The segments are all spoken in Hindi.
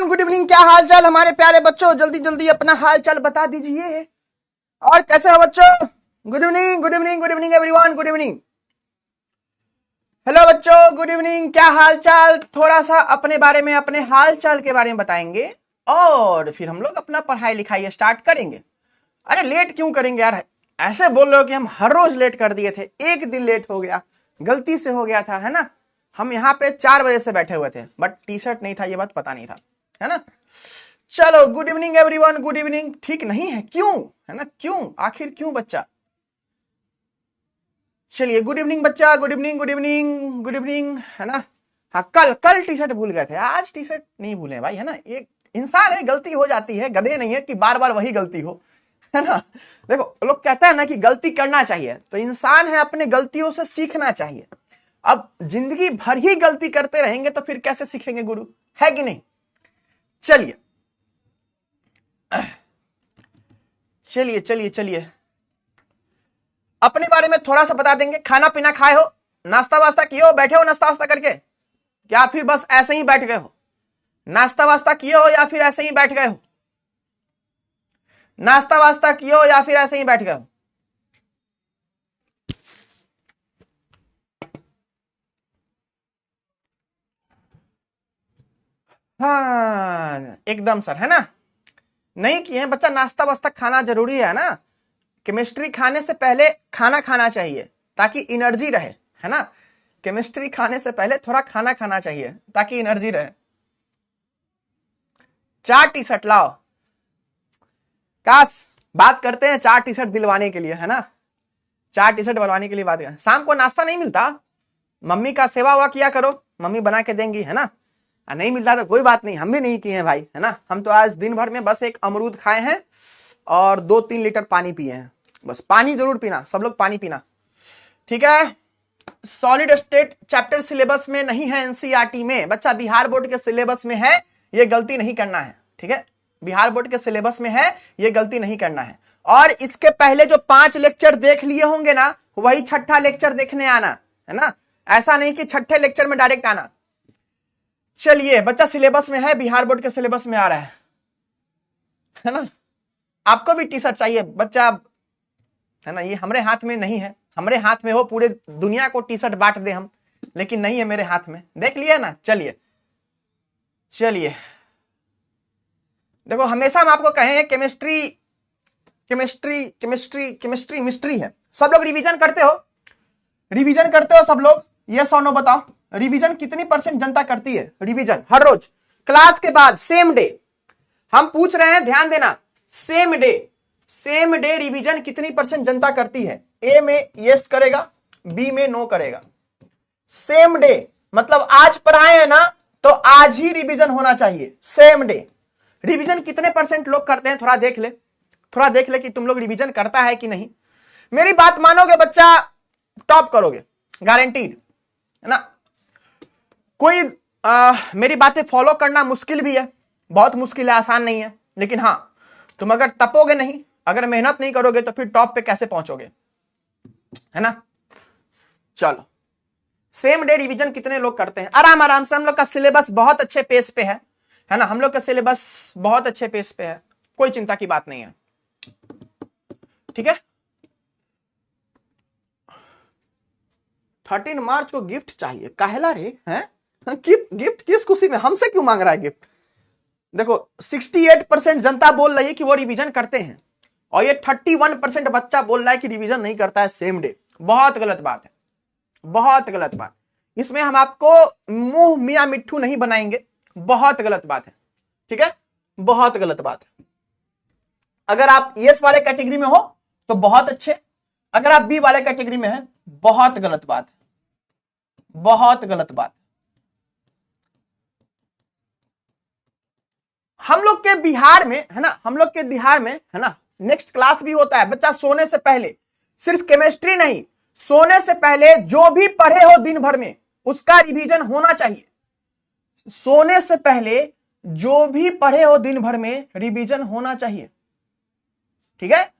Everyone, good evening. क्या हाल चाल हमारे प्यारे बच्चों? जल्दी जल्दी अपना हाल चाल बता दीजिए। और कैसे हो बच्चों? Good evening, good evening, good evening everyone, good evening. Hello बच्चों, गुड इवनिंग। क्या हाल चाल? थोड़ा सा अपने बारे में, अपने हाल चाल के बारे में बताएंगे और फिर हम लोग अपना पढ़ाई लिखाई स्टार्ट करेंगे। अरे लेट क्यों करेंगे यार? ऐसे बोल रहे हो कि हम हर रोज लेट कर दिए थे। एक दिन लेट हो गया, गलती से हो गया था, है ना। हम यहाँ पे 4 बजे से बैठे हुए थे, बट टी शर्ट नहीं था, ये बात पता नहीं था, है ना। चलो, good evening everyone, good evening. ठीक नहीं है? क्यों? है ना, क्यों? आखिर क्यों बच्चा? चलिए, गुड इवनिंग बच्चा, good evening, good evening, good evening, है ना। हाँ, कल टी शर्ट भूल गए थे, आज टी शर्ट नहीं भूले भाई, है ना। एक इंसान है, गलती हो जाती है, गधे नहीं है कि बार बार वही गलती हो, है ना। देखो, लोग कहते हैं ना कि गलती करना चाहिए, तो इंसान है, अपने गलतियों से सीखना चाहिए। अब जिंदगी भर ही गलती करते रहेंगे तो फिर कैसे सीखेंगे गुरु, है कि नहीं। चलिए चलिए चलिए चलिए, अपने बारे में थोड़ा सा बता देंगे। खाना पीना खाए हो, नाश्ता वास्ता किए हो, बैठे हो नाश्ता वास्ता करके, या फिर बस ऐसे ही बैठ गए हो? नाश्ता वास्ता किए हो या फिर ऐसे ही बैठ गए हो? नाश्ता वास्ता किए हो या फिर ऐसे ही बैठ गए हो? हाँ एकदम सर, है ना। नहीं किए हैं बच्चा, नाश्ता वास्ता खाना जरूरी है ना। केमिस्ट्री खाने से पहले खाना खाना चाहिए ताकि एनर्जी रहे, है ना। केमिस्ट्री खाने से पहले थोड़ा खाना खाना चाहिए ताकि एनर्जी रहे। 4 टी शर्ट लाओ, काश बात करते हैं 4 टी शर्ट दिलवाने के लिए, है ना। 4 टी शर्ट बनवाने के लिए बात करें। शाम को नाश्ता नहीं मिलता, मम्मी का सेवा हुआ किया करो, मम्मी बना के देंगी, है ना। नहीं मिलता तो कोई बात नहीं, हम भी नहीं किए हैं भाई, है ना। हम तो आज दिन भर में बस एक अमरूद खाए हैं और 2-3 लीटर पानी पिए हैं। बस पानी जरूर पीना, सब लोग पानी पीना, ठीक है। सॉलिड स्टेट चैप्टर सिलेबस में नहीं है, एनसीईआरटी में बच्चा, बिहार बोर्ड के सिलेबस में है, ये गलती नहीं करना है, ठीक है। बिहार बोर्ड के सिलेबस में है, ये गलती नहीं करना है। और इसके पहले जो 5 लेक्चर देख लिए होंगे ना, वही छठा लेक्चर देखने आना, है ना। ऐसा नहीं कि छठे लेक्चर में डायरेक्ट आना। चलिए बच्चा, सिलेबस में है, बिहार बोर्ड के सिलेबस में आ रहा है ना। आपको भी टी शर्ट चाहिए बच्चा, है ना। ये हमारे हाथ में नहीं है, हमारे हाथ में हो पूरे दुनिया को टी शर्ट बांट दे हम, लेकिन नहीं है मेरे हाथ में, देख लिया ना। चलिए चलिए, देखो हमेशा हम आपको कहे हैं chemistry chemistry chemistry chemistry mystery है। सब लोग रिवीजन करते हो? रिवीजन करते हो सब लोग? यस और नो बताओ। रिवीजन कितनी % जनता करती है? रिवीजन हर रोज क्लास के बाद सेम डे हम पूछ रहे हैं, ध्यान देना। सेम डे रिवीजन कितनी % जनता करती है? ए में यस करेगा, बी में नो करेगा। सेम डे मतलब आज पढ़ाए हैं ना, तो आज ही रिवीजन होना चाहिए। सेम डे रिवीजन कितने % लोग करते हैं? थोड़ा देख ले कि तुम लोग रिवीजन करता है कि नहीं। मेरी बात मानोगे बच्चा, टॉप करोगे, गारंटीड, है ना। कोई मेरी बातें फॉलो करना मुश्किल भी है, बहुत मुश्किल है, आसान नहीं है, लेकिन हाँ, तुम अगर तपोगे नहीं, अगर मेहनत नहीं करोगे तो फिर टॉप पे कैसे पहुंचोगे, है ना। चलो, सेम डे रिवीजन कितने लोग करते हैं? आराम आराम से, हम लोग का सिलेबस बहुत अच्छे पेस पे है ना। हम लोग का सिलेबस बहुत अच्छे पेस पे है, कोई चिंता की बात नहीं है, ठीक है। 13 मार्च को गिफ्ट चाहिए, काहेला रे हैं? गिफ्ट किस खुशी में? हमसे क्यों मांग रहा है गिफ्ट? देखो 68% जनता बोल रही है कि वो रिवीजन करते हैं, और ये 31% बच्चा बोल रहा है कि रिवीजन नहीं करता है सेम डे। बहुत गलत बात है, बहुत गलत बात। इसमें हम आपको मुंह मियां मिट्ठू नहीं बनाएंगे, बहुत गलत बात है, ठीक है, बहुत गलत बात है। अगर आप यस वाले कैटेगरी में हो तो बहुत अच्छे, अगर आप बी वाले कैटेगरी में है, बहुत गलत बात है, बहुत गलत बात। हम लोग के बिहार में, है ना, हम लोग के बिहार में, है ना, नेक्स्ट क्लास भी होता है बच्चा। सोने से पहले सिर्फ केमिस्ट्री नहीं, सोने से पहले जो भी पढ़े हो दिन भर में उसका रिवीजन होना चाहिए। सोने से पहले जो भी पढ़े हो दिन भर में रिवीजन होना चाहिए, ठीक है।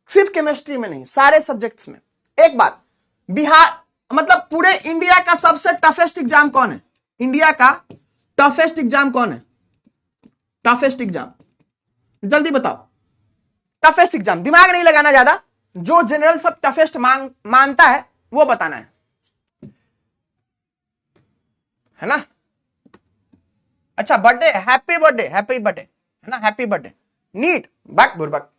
सिर्फ केमिस्ट्री में नहीं, सारे सब्जेक्ट्स में। एक बात, बिहार मतलब पूरे इंडिया का सबसे टफेस्ट एग्जाम कौन है? इंडिया का टफेस्ट एग्जाम कौन है? टफेस्ट एग्जाम, जल्दी बताओ। टफेस्ट एग्जाम, दिमाग नहीं लगाना ज्यादा, जो जनरल सब टफेस्ट मानता है वो बताना है ना। अच्छा birthday, happy birthday, happy birthday है ना, हैप्पी बर्थडे। नीट बक बुरबक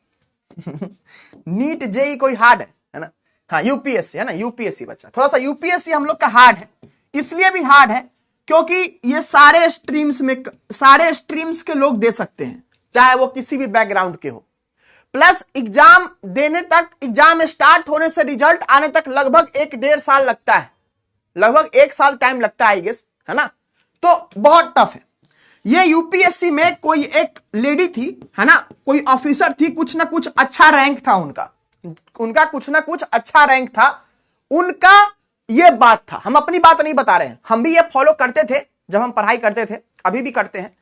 नीट जेई कोई हार्ड है ना। हाँ यूपीएससी है ना, यूपीएससी बच्चा, थोड़ा सा यूपीएससी हम लोग का हार्ड है, इसलिए भी हार्ड है क्योंकि ये सारे स्ट्रीम्स के लोग दे सकते हैं, चाहे वो किसी भी बैकग्राउंड के हो। प्लस एग्जाम देने तक, एग्जाम स्टार्ट होने से रिजल्ट आने तक लगभग 1-1.5 साल लगता है, लगभग 1 साल टाइम लगता है आई गेस, है ना। तो बहुत टफ है ये। यूपीएससी में कोई एक लेडी थी है ना, कोई ऑफिसर थी, कुछ ना कुछ अच्छा रैंक था उनका कुछ ना कुछ अच्छा रैंक था उनका। ये बात था, हम अपनी बात नहीं बता रहे हैं, हम भी ये फॉलो करते थे जब हम पढ़ाई करते थे, अभी भी करते हैं।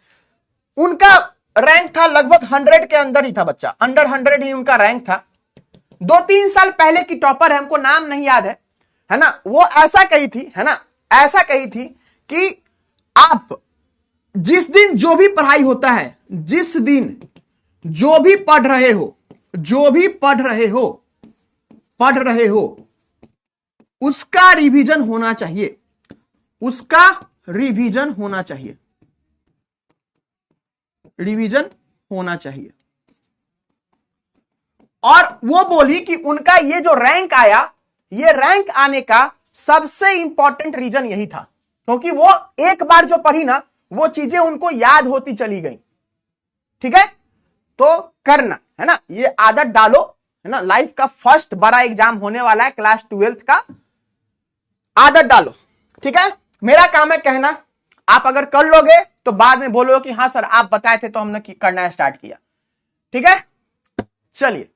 उनका रैंक था लगभग 100 के अंदर ही था बच्चा, अंडर 100 ही उनका रैंक था। 2-3 साल पहले की टॉपर है, हमको नाम नहीं याद है ना। वो ऐसा कही थी है ना, ऐसा कही थी कि आप जिस दिन जो भी पढ़ाई होता है, जिस दिन जो भी पढ़ रहे हो उसका रिवीजन होना चाहिए, उसका रिवीजन होना चाहिए, रिवीजन होना चाहिए। और वो बोली कि उनका ये जो रैंक आया, ये रैंक आने का सबसे इंपॉर्टेंट रीजन यही था, क्योंकि वो एक बार जो पढ़ी ना, वो चीजें उनको याद होती चली गई। ठीक है, तो करना है ना, ये आदत डालो है ना। लाइफ का फर्स्ट बड़ा एग्जाम होने वाला है, क्लास 12th का, आदत डालो। ठीक है, मेरा काम है कहना, आप अगर कर लोगे तो बाद में बोलो कि हाँ सर आप बताए थे तो हमने करना स्टार्ट किया। ठीक है, चलिए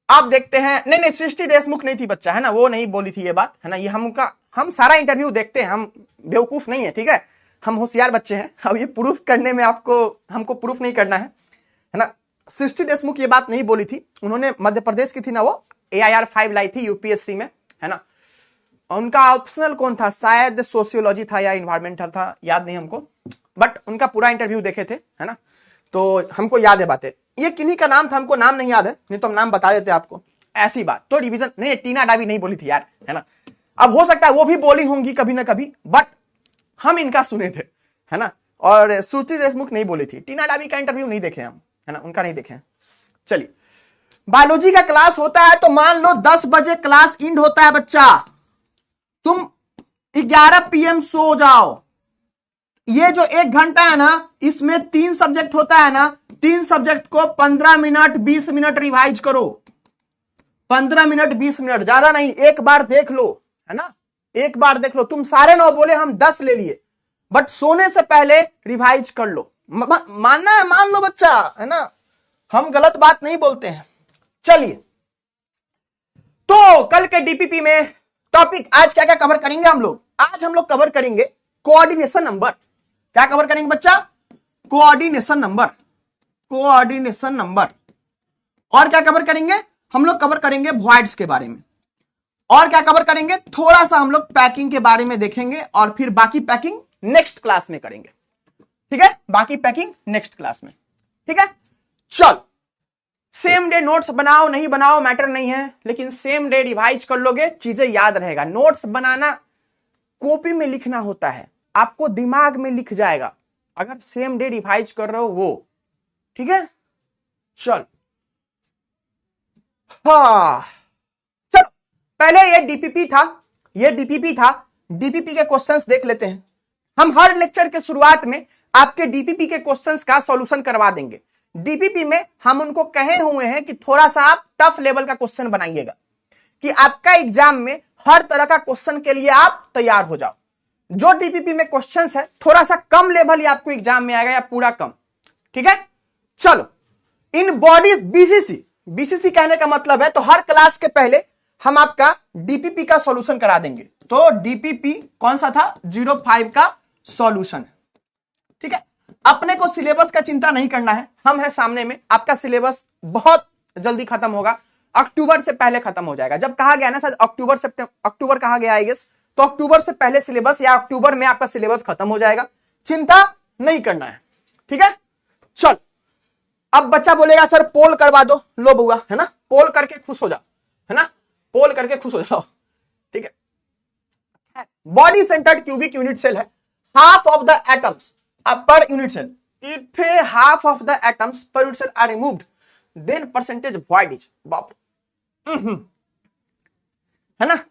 आप देखते हैं। नहीं सृष्टि देशमुख नहीं थी बच्चा, है ना, वो नहीं बोली थी ये बात, है ना। ये हम सारा इंटरव्यू देखते हैं, हम बेवकूफ नहीं है, ठीक है, हम होशियार बच्चे हैं। अब ये प्रूफ करने में हमको प्रूफ नहीं करना है ना। सृष्टि देशमुख ये बात नहीं बोली थी, उन्होंने मध्य प्रदेश की थी ना, वो AIR 5 लाई थी यूपीएससी में, है ना। उनका ऑप्शनल कौन था, शायद सोशियोलॉजी था या इन्वायरमेंटल था, याद नहीं हमको, बट उनका पूरा इंटरव्यू देखे थे, है ना, तो हमको याद है बातें। ये किन्हीं का नाम था, हमको नाम नहीं याद है, नहीं तो हम नाम बता देते आपको। ऐसी बात तो रिवीजन नहीं, टीना डाबी नहीं बोली थी यार, है ना। अब हो सकता है वो भी बोली होंगी कभी ना कभी, बट हम इनका सुने थे, है ना। और श्रुति देशमुख नहीं बोली थी। टीना डाबी का इंटरव्यू नहीं देखे हम, है ना, उनका नहीं देखे। चलिए, बायोलॉजी का क्लास होता है तो मान लो 10 बजे क्लास इंड होता है बच्चा, तुम 11 PM सो जाओ। ये जो 1 घंटा है ना, इसमें 3 सब्जेक्ट होता है ना, 3 सब्जेक्ट को 15 मिनट 20 मिनट रिवाइज करो, 15 मिनट 20 मिनट, ज्यादा नहीं, एक बार देख लो, है ना, एक बार देख लो। तुम सारे 9 बोले, हम 10 ले लिए, बट सोने से पहले रिवाइज कर लो। मानना है मान लो बच्चा, है ना, हम गलत बात नहीं बोलते हैं। चलिए, तो कल के डीपीपी में टॉपिक आज क्या क्या कवर करेंगे हम लोग? आज हम लोग कवर करेंगे कोऑर्डिनेशन नंबर। क्या कवर करेंगे बच्चा? Coordination number, coordination number. और क्या कवर करेंगे हम लोग? कवर करेंगे वॉइड्स के बारे में। और क्या कवर करेंगे? थोड़ा सा हम लोग पैकिंग के बारे में देखेंगे, और फिर बाकी पैकिंग नेक्स्ट क्लास में करेंगे। ठीक है, बाकी पैकिंग नेक्स्ट क्लास में। ठीक है, चलो, सेम डे नोट्स बनाओ नहीं बनाओ मैटर नहीं है, लेकिन सेम डे रिवाइज कर लोगे, चीजें याद रहेगा। नोट्स बनाना कॉपी में लिखना होता है, आपको दिमाग में लिख जाएगा अगर सेम डे रिवाइज कर रहे हो वो। ठीक है, चल, हाँ चलो, पहले ये डीपीपी था, ये डीपीपी था। डीपीपी के क्वेश्चंस देख लेते हैं। हम हर लेक्चर के शुरुआत में आपके डीपीपी के क्वेश्चंस का सॉल्यूशन करवा देंगे। डीपीपी में हम उनको कहे हुए हैं कि थोड़ा सा आप टफ लेवल का क्वेश्चन बनाइएगा, कि आपका एग्जाम में हर तरह का क्वेश्चन के लिए आप तैयार हो जाओ। जो डीपीपी में क्वेश्चंस है थोड़ा सा कम लेवल ही आपको एग्जाम में आएगा, या पूरा कम। ठीक है, चलो, इन बॉडीज बीसीसी कहने का मतलब है, तो हर क्लास के पहले हम आपका डीपीपी का सॉल्यूशन करा देंगे। तो डीपीपी कौन सा था? 05 का सॉल्यूशन। ठीक है, अपने को सिलेबस का चिंता नहीं करना है, हम है सामने में। आपका सिलेबस बहुत जल्दी खत्म होगा, अक्टूबर से पहले खत्म हो जाएगा। जब कहा गया ना शायद अक्टूबर कहा गया आई गेस, तो अक्टूबर से पहले सिलेबस, या अक्टूबर में आपका सिलेबस खत्म हो जाएगा, चिंता नहीं करना है। ठीक है, चल अब बच्चा बोलेगा सर पोल करवा दो, लो बुआ, है ना, पोल करके खुश हो जाओ, है ना, पोल करके खुश हो जाओ, ठीक है। Body centred cubic unit cell है, half of the atoms per unit cell, if half of the atoms per unit cell are removed then percentage void is, बाप, है ना।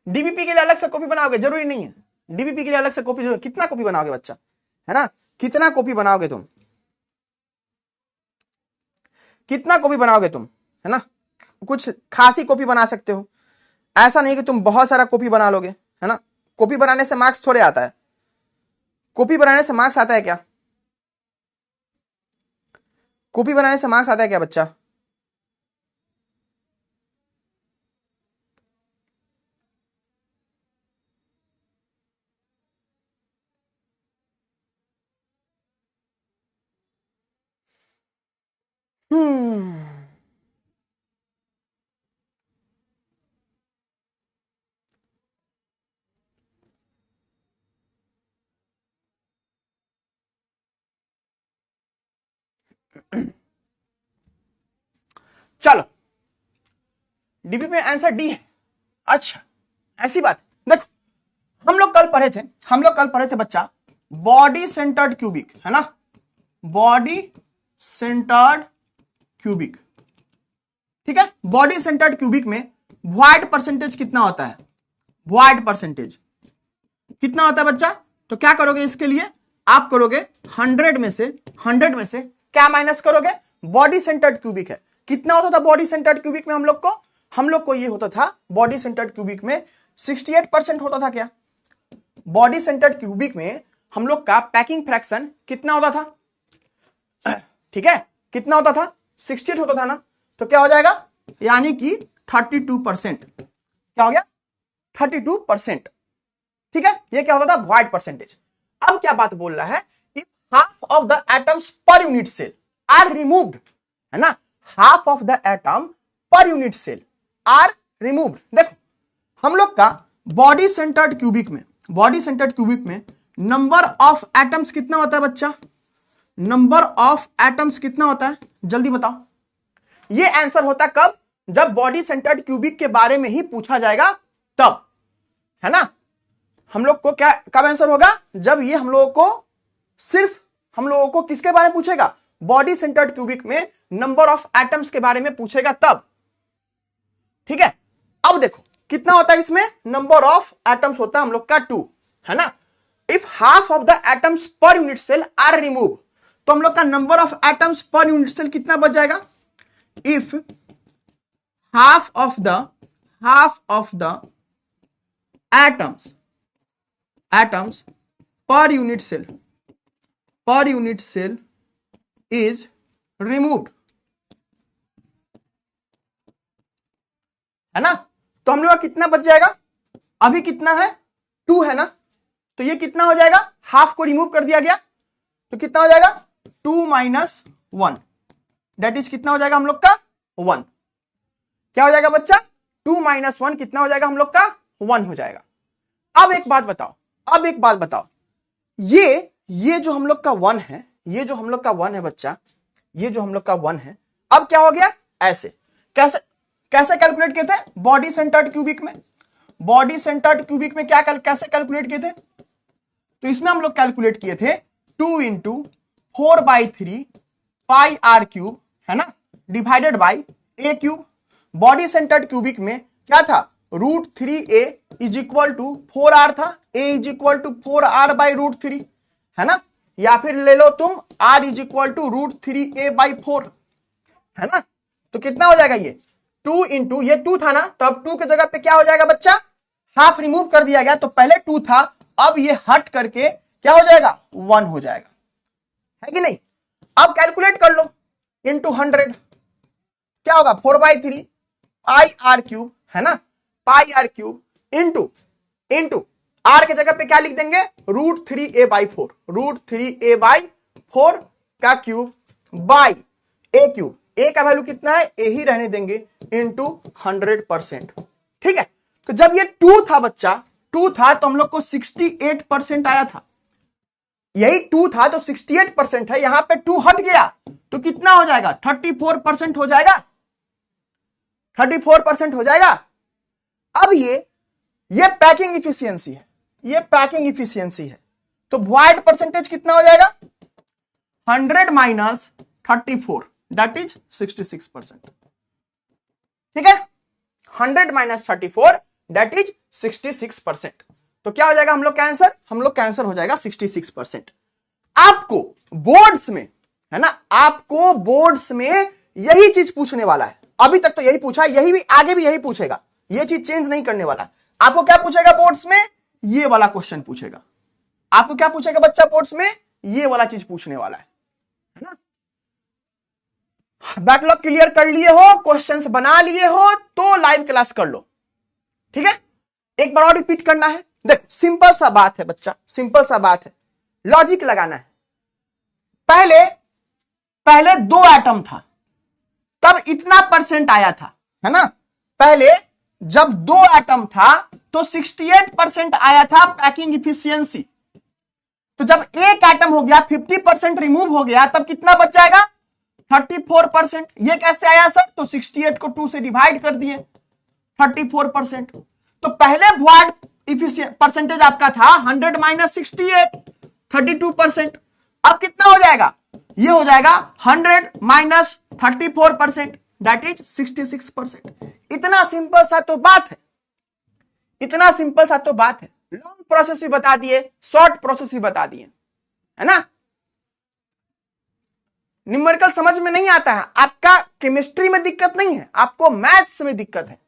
डीबीपी के लिए अलग से कॉपी बनाओगे, जरूरी नहीं है, डीबीपी के लिए अलग से कॉपी, कितना कॉपी बनाओगे बच्चा, है ना, कितना कॉपी बनाओगे तुम, कितना कॉपी बनाओगे तुम, है ना, कुछ खासी कॉपी बना सकते हो, ऐसा नहीं कि तुम बहुत सारा कॉपी बना लोगे, है ना। कॉपी बनाने से मार्क्स थोड़े आता है, कॉपी बनाने से मार्क्स आता है क्या, कॉपी बनाने से मार्क्स आता है क्या बच्चा। चलो डीबी में आंसर डी है। अच्छा ऐसी बात, देखो हम लोग कल पढ़े थे बच्चा बॉडी सेंटर्ड क्यूबिक, है ना, बॉडी सेंटर्ड क्यूबिक, ठीक है। बॉडी सेंटर्ड क्यूबिक में वॉइड परसेंटेज कितना होता है, वॉइड परसेंटेज कितना होता है बच्चा। तो क्या करोगे इसके लिए, आप करोगे 100 में से क्या माइनस करोगे, बॉडी सेंटर्ड क्यूबिक है, कितना होता था बॉडी सेंटर्ड क्यूबिक में हम लोग को ये होता था बॉडी सेंटर्ड क्यूबिक में 68% होता था क्या। बॉडी सेंटर्ड क्यूबिक में हम लोग का पैकिंग फ्रैक्शन कितना होता था, ठीक है, कितना होता था, 68 होता था ना, तो क्या हो जाएगा, यानी कि 32%, क्या हो गया 32%, ठीक है। ये क्या होता था वॉइड परसेंटेज। अब क्या बात बोल रहा है, if half of the atoms per unit cell are removed, है ना, half of the atom per unit cell are removed. देखो हम लोग का बॉडी सेंटर्ड क्यूबिक में नंबर ऑफ एटम्स कितना होता है बच्चा, नंबर ऑफ एटम्स कितना होता है, जल्दी बताओ। ये आंसर होता कब, जब बॉडी सेंटर्ड क्यूबिक के बारे में ही पूछा जाएगा तब, है ना। हम लोग को क्या कब आंसर होगा, जब ये हम लोगों को सिर्फ हम लोगों को किसके बारे में पूछेगा, बॉडी सेंटर्ड क्यूबिक में नंबर ऑफ एटम्स के बारे में पूछेगा तब, ठीक है। अब देखो कितना होता है इसमें, नंबर ऑफ एटम्स होता है हम लोग का 2, है ना। If half of the atoms per unit cell are remove, तो हम लोग का number of atoms per unit cell कितना बच जाएगा, if half of the atoms per unit cell is removed, है ना। तो हम लोग का कितना बच जाएगा, अभी कितना है 2 है ना, तो ये कितना हो जाएगा, हाफ को रिमूव कर दिया गया, तो कितना हो जाएगा 2 माइनस 1, दैट इज कितना हो जाएगा हम लोग का 1, क्या हो जाएगा बच्चा 2 माइनस 1 कितना हो जाएगा हम लोग का 1 हो जाएगा। अब एक बात बताओ, ये जो हम लोग का 1 है, ये जो हम लोग का 1 है बच्चा, ये जो हम लोग का 1 है, अब क्या हो गया, ऐसे कैसे कैलकुलेट किए थे, बॉडी सेंटर्ड क्यूबिक में कैसे कैलकुलेट किए थे, तो इसमें हम लोग कैलकुलेट किए थे 2 इंटू 4/3 पाई आर क्यूब, है ना, divided by A cube. Body centred cubic में क्या था, √3a is equal to 4r था, a is equal to 4r by √3, है ना, या फिर ले लो तुम r is equal to √3a/4, है ना। तो कितना हो जाएगा ये 2 इंटू, ये 2 था ना, तो अब 2 के जगह पे क्या हो जाएगा बच्चा, हाफ रिमूव कर दिया गया, तो पहले 2 था, अब ये हट करके क्या हो जाएगा 1 हो जाएगा, है कि नहीं। अब कैलकुलेट कर लो इंटू 100, क्या होगा 4/3 पाई आर क्यूब, है ना, पाई आर क्यूब इंटू आर के जगह पे क्या लिख देंगे √3a/4 का क्यूब बाई ए क्यूब, ए का वैल्यू कितना है, ए ही रहने देंगे, इंटू 100%, ठीक है। तो जब ये 2 था बच्चा, 2 था तो हम लोग को 68% आया था, यही 2 था तो 68% है, यहां पे 2 हट गया तो कितना हो जाएगा? 34% हो जाएगा, 34% हो जाएगा। अब ये पैकिंग इफिशियंसी है, ये पैकिंग इफिशियंसी है, तो वॉइड परसेंटेज कितना हो जाएगा? 100 माइनस 34 दैट इज 66%। ठीक है, 100 माइनस 34 दैट इज 66%। तो क्या हो जाएगा हम लोग का आंसर? हम लोग का आंसर हो जाएगा 66%। आपको बोर्ड्स में, है ना, आपको बोर्ड्स में यही चीज पूछने वाला है। अभी तक तो यही पूछा है, यही भी आगे भी यही पूछेगा, ये चीज चेंज नहीं करने वाला। आपको क्या पूछेगा बोर्ड्स में? ये वाला क्वेश्चन पूछेगा। आपको क्या पूछेगा बच्चा बोर्ड्स में? ये वाला चीज पूछने वाला है ना। बैकलॉग क्लियर कर लिए हो, क्वेश्चंस बना लिए हो तो लाइव क्लास कर लो। ठीक है, एक बार और रिपीट करना है। देखो सिंपल सा बात है बच्चा, सिंपल सा बात है, लॉजिक लगाना है। पहले 2 एटम था तब इतना परसेंट आया था, है ना। पहले जब 2 एटम था तो 68% आया था पैकिंग इफिशियंसी। तो जब एक एटम हो गया, 50% रिमूव हो गया, तब कितना बच जाएगा? 34%। ये कैसे आया सर? तो 68 को 2 से डिवाइड कर दिए, 34%। तो पहले वॉइड परसेंटेज आपका था 100 माइनस 68, 32%। अब कितना हो जाएगा? ये हो जाएगा 100 माइनस 34% दैट इज 66%। इतना सिंपल सा तो बात है, इतना सिंपल सा तो बात है। लॉन्ग प्रोसेस भी बता दिए, शॉर्ट प्रोसेस भी बता दिए, है ना। न्यूमेरिकल समझ में नहीं आता है, आपका केमिस्ट्री में दिक्कत नहीं है, आपको मैथ्स में दिक्कत है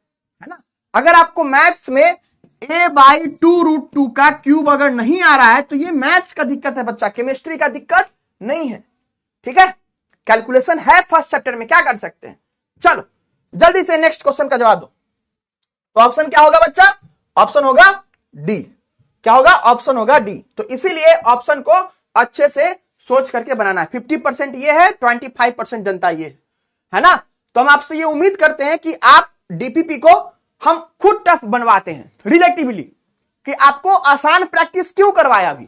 ना। अगर आपको मैथ्स में a/2√2 का क्यूब अगर नहीं आ रहा है तो ये मैथ्स का दिक्कत है बच्चा, केमिस्ट्री का दिक्कत नहीं है। ठीक है, कैलकुलेशन है फर्स्ट चैप्टर में, क्या कर सकते हैं। चलो जल्दी से नेक्स्ट क्वेश्चन का जवाब दो। तो ऑप्शन क्या होगा बच्चा? ऑप्शन होगा डी। क्या होगा? ऑप्शन होगा डी। तो इसीलिए ऑप्शन को अच्छे से सोच करके बनाना है। 50% ये है, 25% जनता ये है ना। तो हम आपसे ये उम्मीद करते हैं कि आप डीपीपी को हम खुद टफ बनवाते हैं रिलेटिवली, कि आपको आसान प्रैक्टिस क्यों करवाया, अभी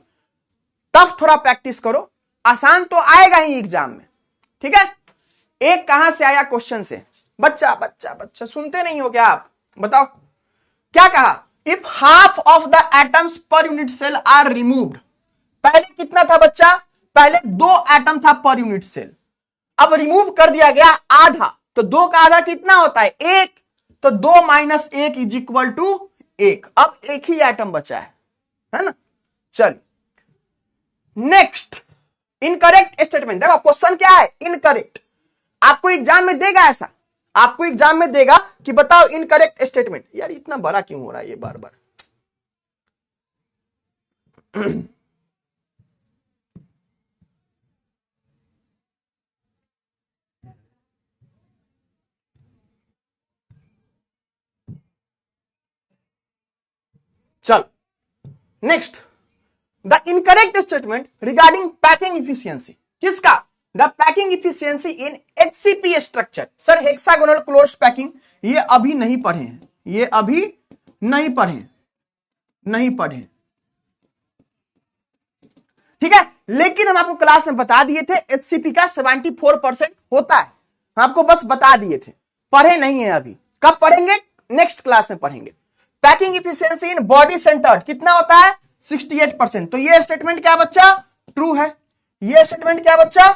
टफ थोड़ा प्रैक्टिस करो, आसान तो आएगा ही एग्जाम में। ठीक है, एक कहां से आया क्वेश्चन से? बच्चा बच्चा बच्चा सुनते नहीं हो क्या आप? बताओ क्या कहा? If half of the atoms per unit cell are removed. पहले कितना था बच्चा? पहले 2 एटम था पर यूनिट सेल, अब रिमूव कर दिया गया आधा। तो 2 का आधा कितना होता है? 1। तो 2 माइनस 1 इज इक्वल टू 1। अब एक ही एटम बचा है ना। चलिए नेक्स्ट, इनकरेक्ट स्टेटमेंट। देखो क्वेश्चन क्या है? इनकरेक्ट। आपको एग्जाम में देगा ऐसा, आपको एग्जाम में देगा कि बताओ इनकरेक्ट स्टेटमेंट। यार इतना बड़ा क्यों हो रहा है ये बार बार? चल next, the incorrect statement regarding packing efficiency. किसका? The packing efficiency in HCP structure. Sir hexagonal closed packing ये अभी नहीं पढ़े हैं, ये अभी नहीं पढ़े, नहीं पढ़े। ठीक है, लेकिन हम आपको क्लास में बता दिए थे HCP का 74% होता है, आपको बस बता दिए थे, पढ़े नहीं है अभी। कब पढ़ेंगे? नेक्स्ट क्लास में पढ़ेंगे। Packing efficiency in body centred कितना होता है? 68%। तो ये स्टेटमेंट क्या बच्चा? ट्रू है। ये स्टेटमेंट क्या बच्चा?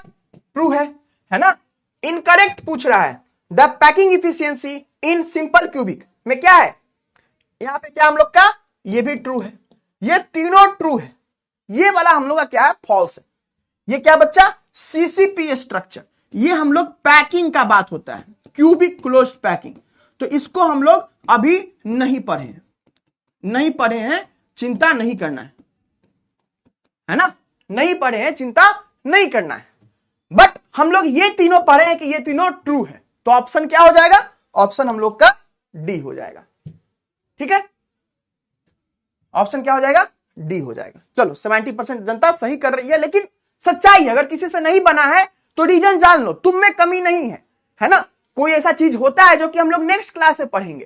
ट्रू है ना। इनकरेक्ट पूछ रहा है, the packing efficiency in simple cubic में क्या है? यहां पे क्या हम लोग का? ये भी ट्रू है, ये तीनों ट्रू है। ये वाला हम लोग का क्या है? फॉल्स है। ये क्या बच्चा? CCP structure. ये हम लोग पैकिंग का बात होता है, क्यूबिक क्लोज्ड पैकिंग। तो इसको हम लोग अभी नहीं पढ़े हैं, नहीं पढ़े हैं, चिंता नहीं करना है ना। नहीं पढ़े हैं, चिंता नहीं करना है। बट हम लोग ये तीनों पढ़े हैं कि ये तीनों ट्रू है। तो ऑप्शन क्या हो जाएगा? ऑप्शन हम लोग का डी हो जाएगा। ठीक है, ऑप्शन क्या हो जाएगा? डी हो जाएगा। चलो 70% जनता सही कर रही है, लेकिन सच्चाई है, अगर किसी से नहीं बना है तो रीजन जान लो, तुम में कमी नहीं है ना। कोई ऐसा चीज होता है जो कि हम लोग नेक्स्ट क्लास में पढ़ेंगे,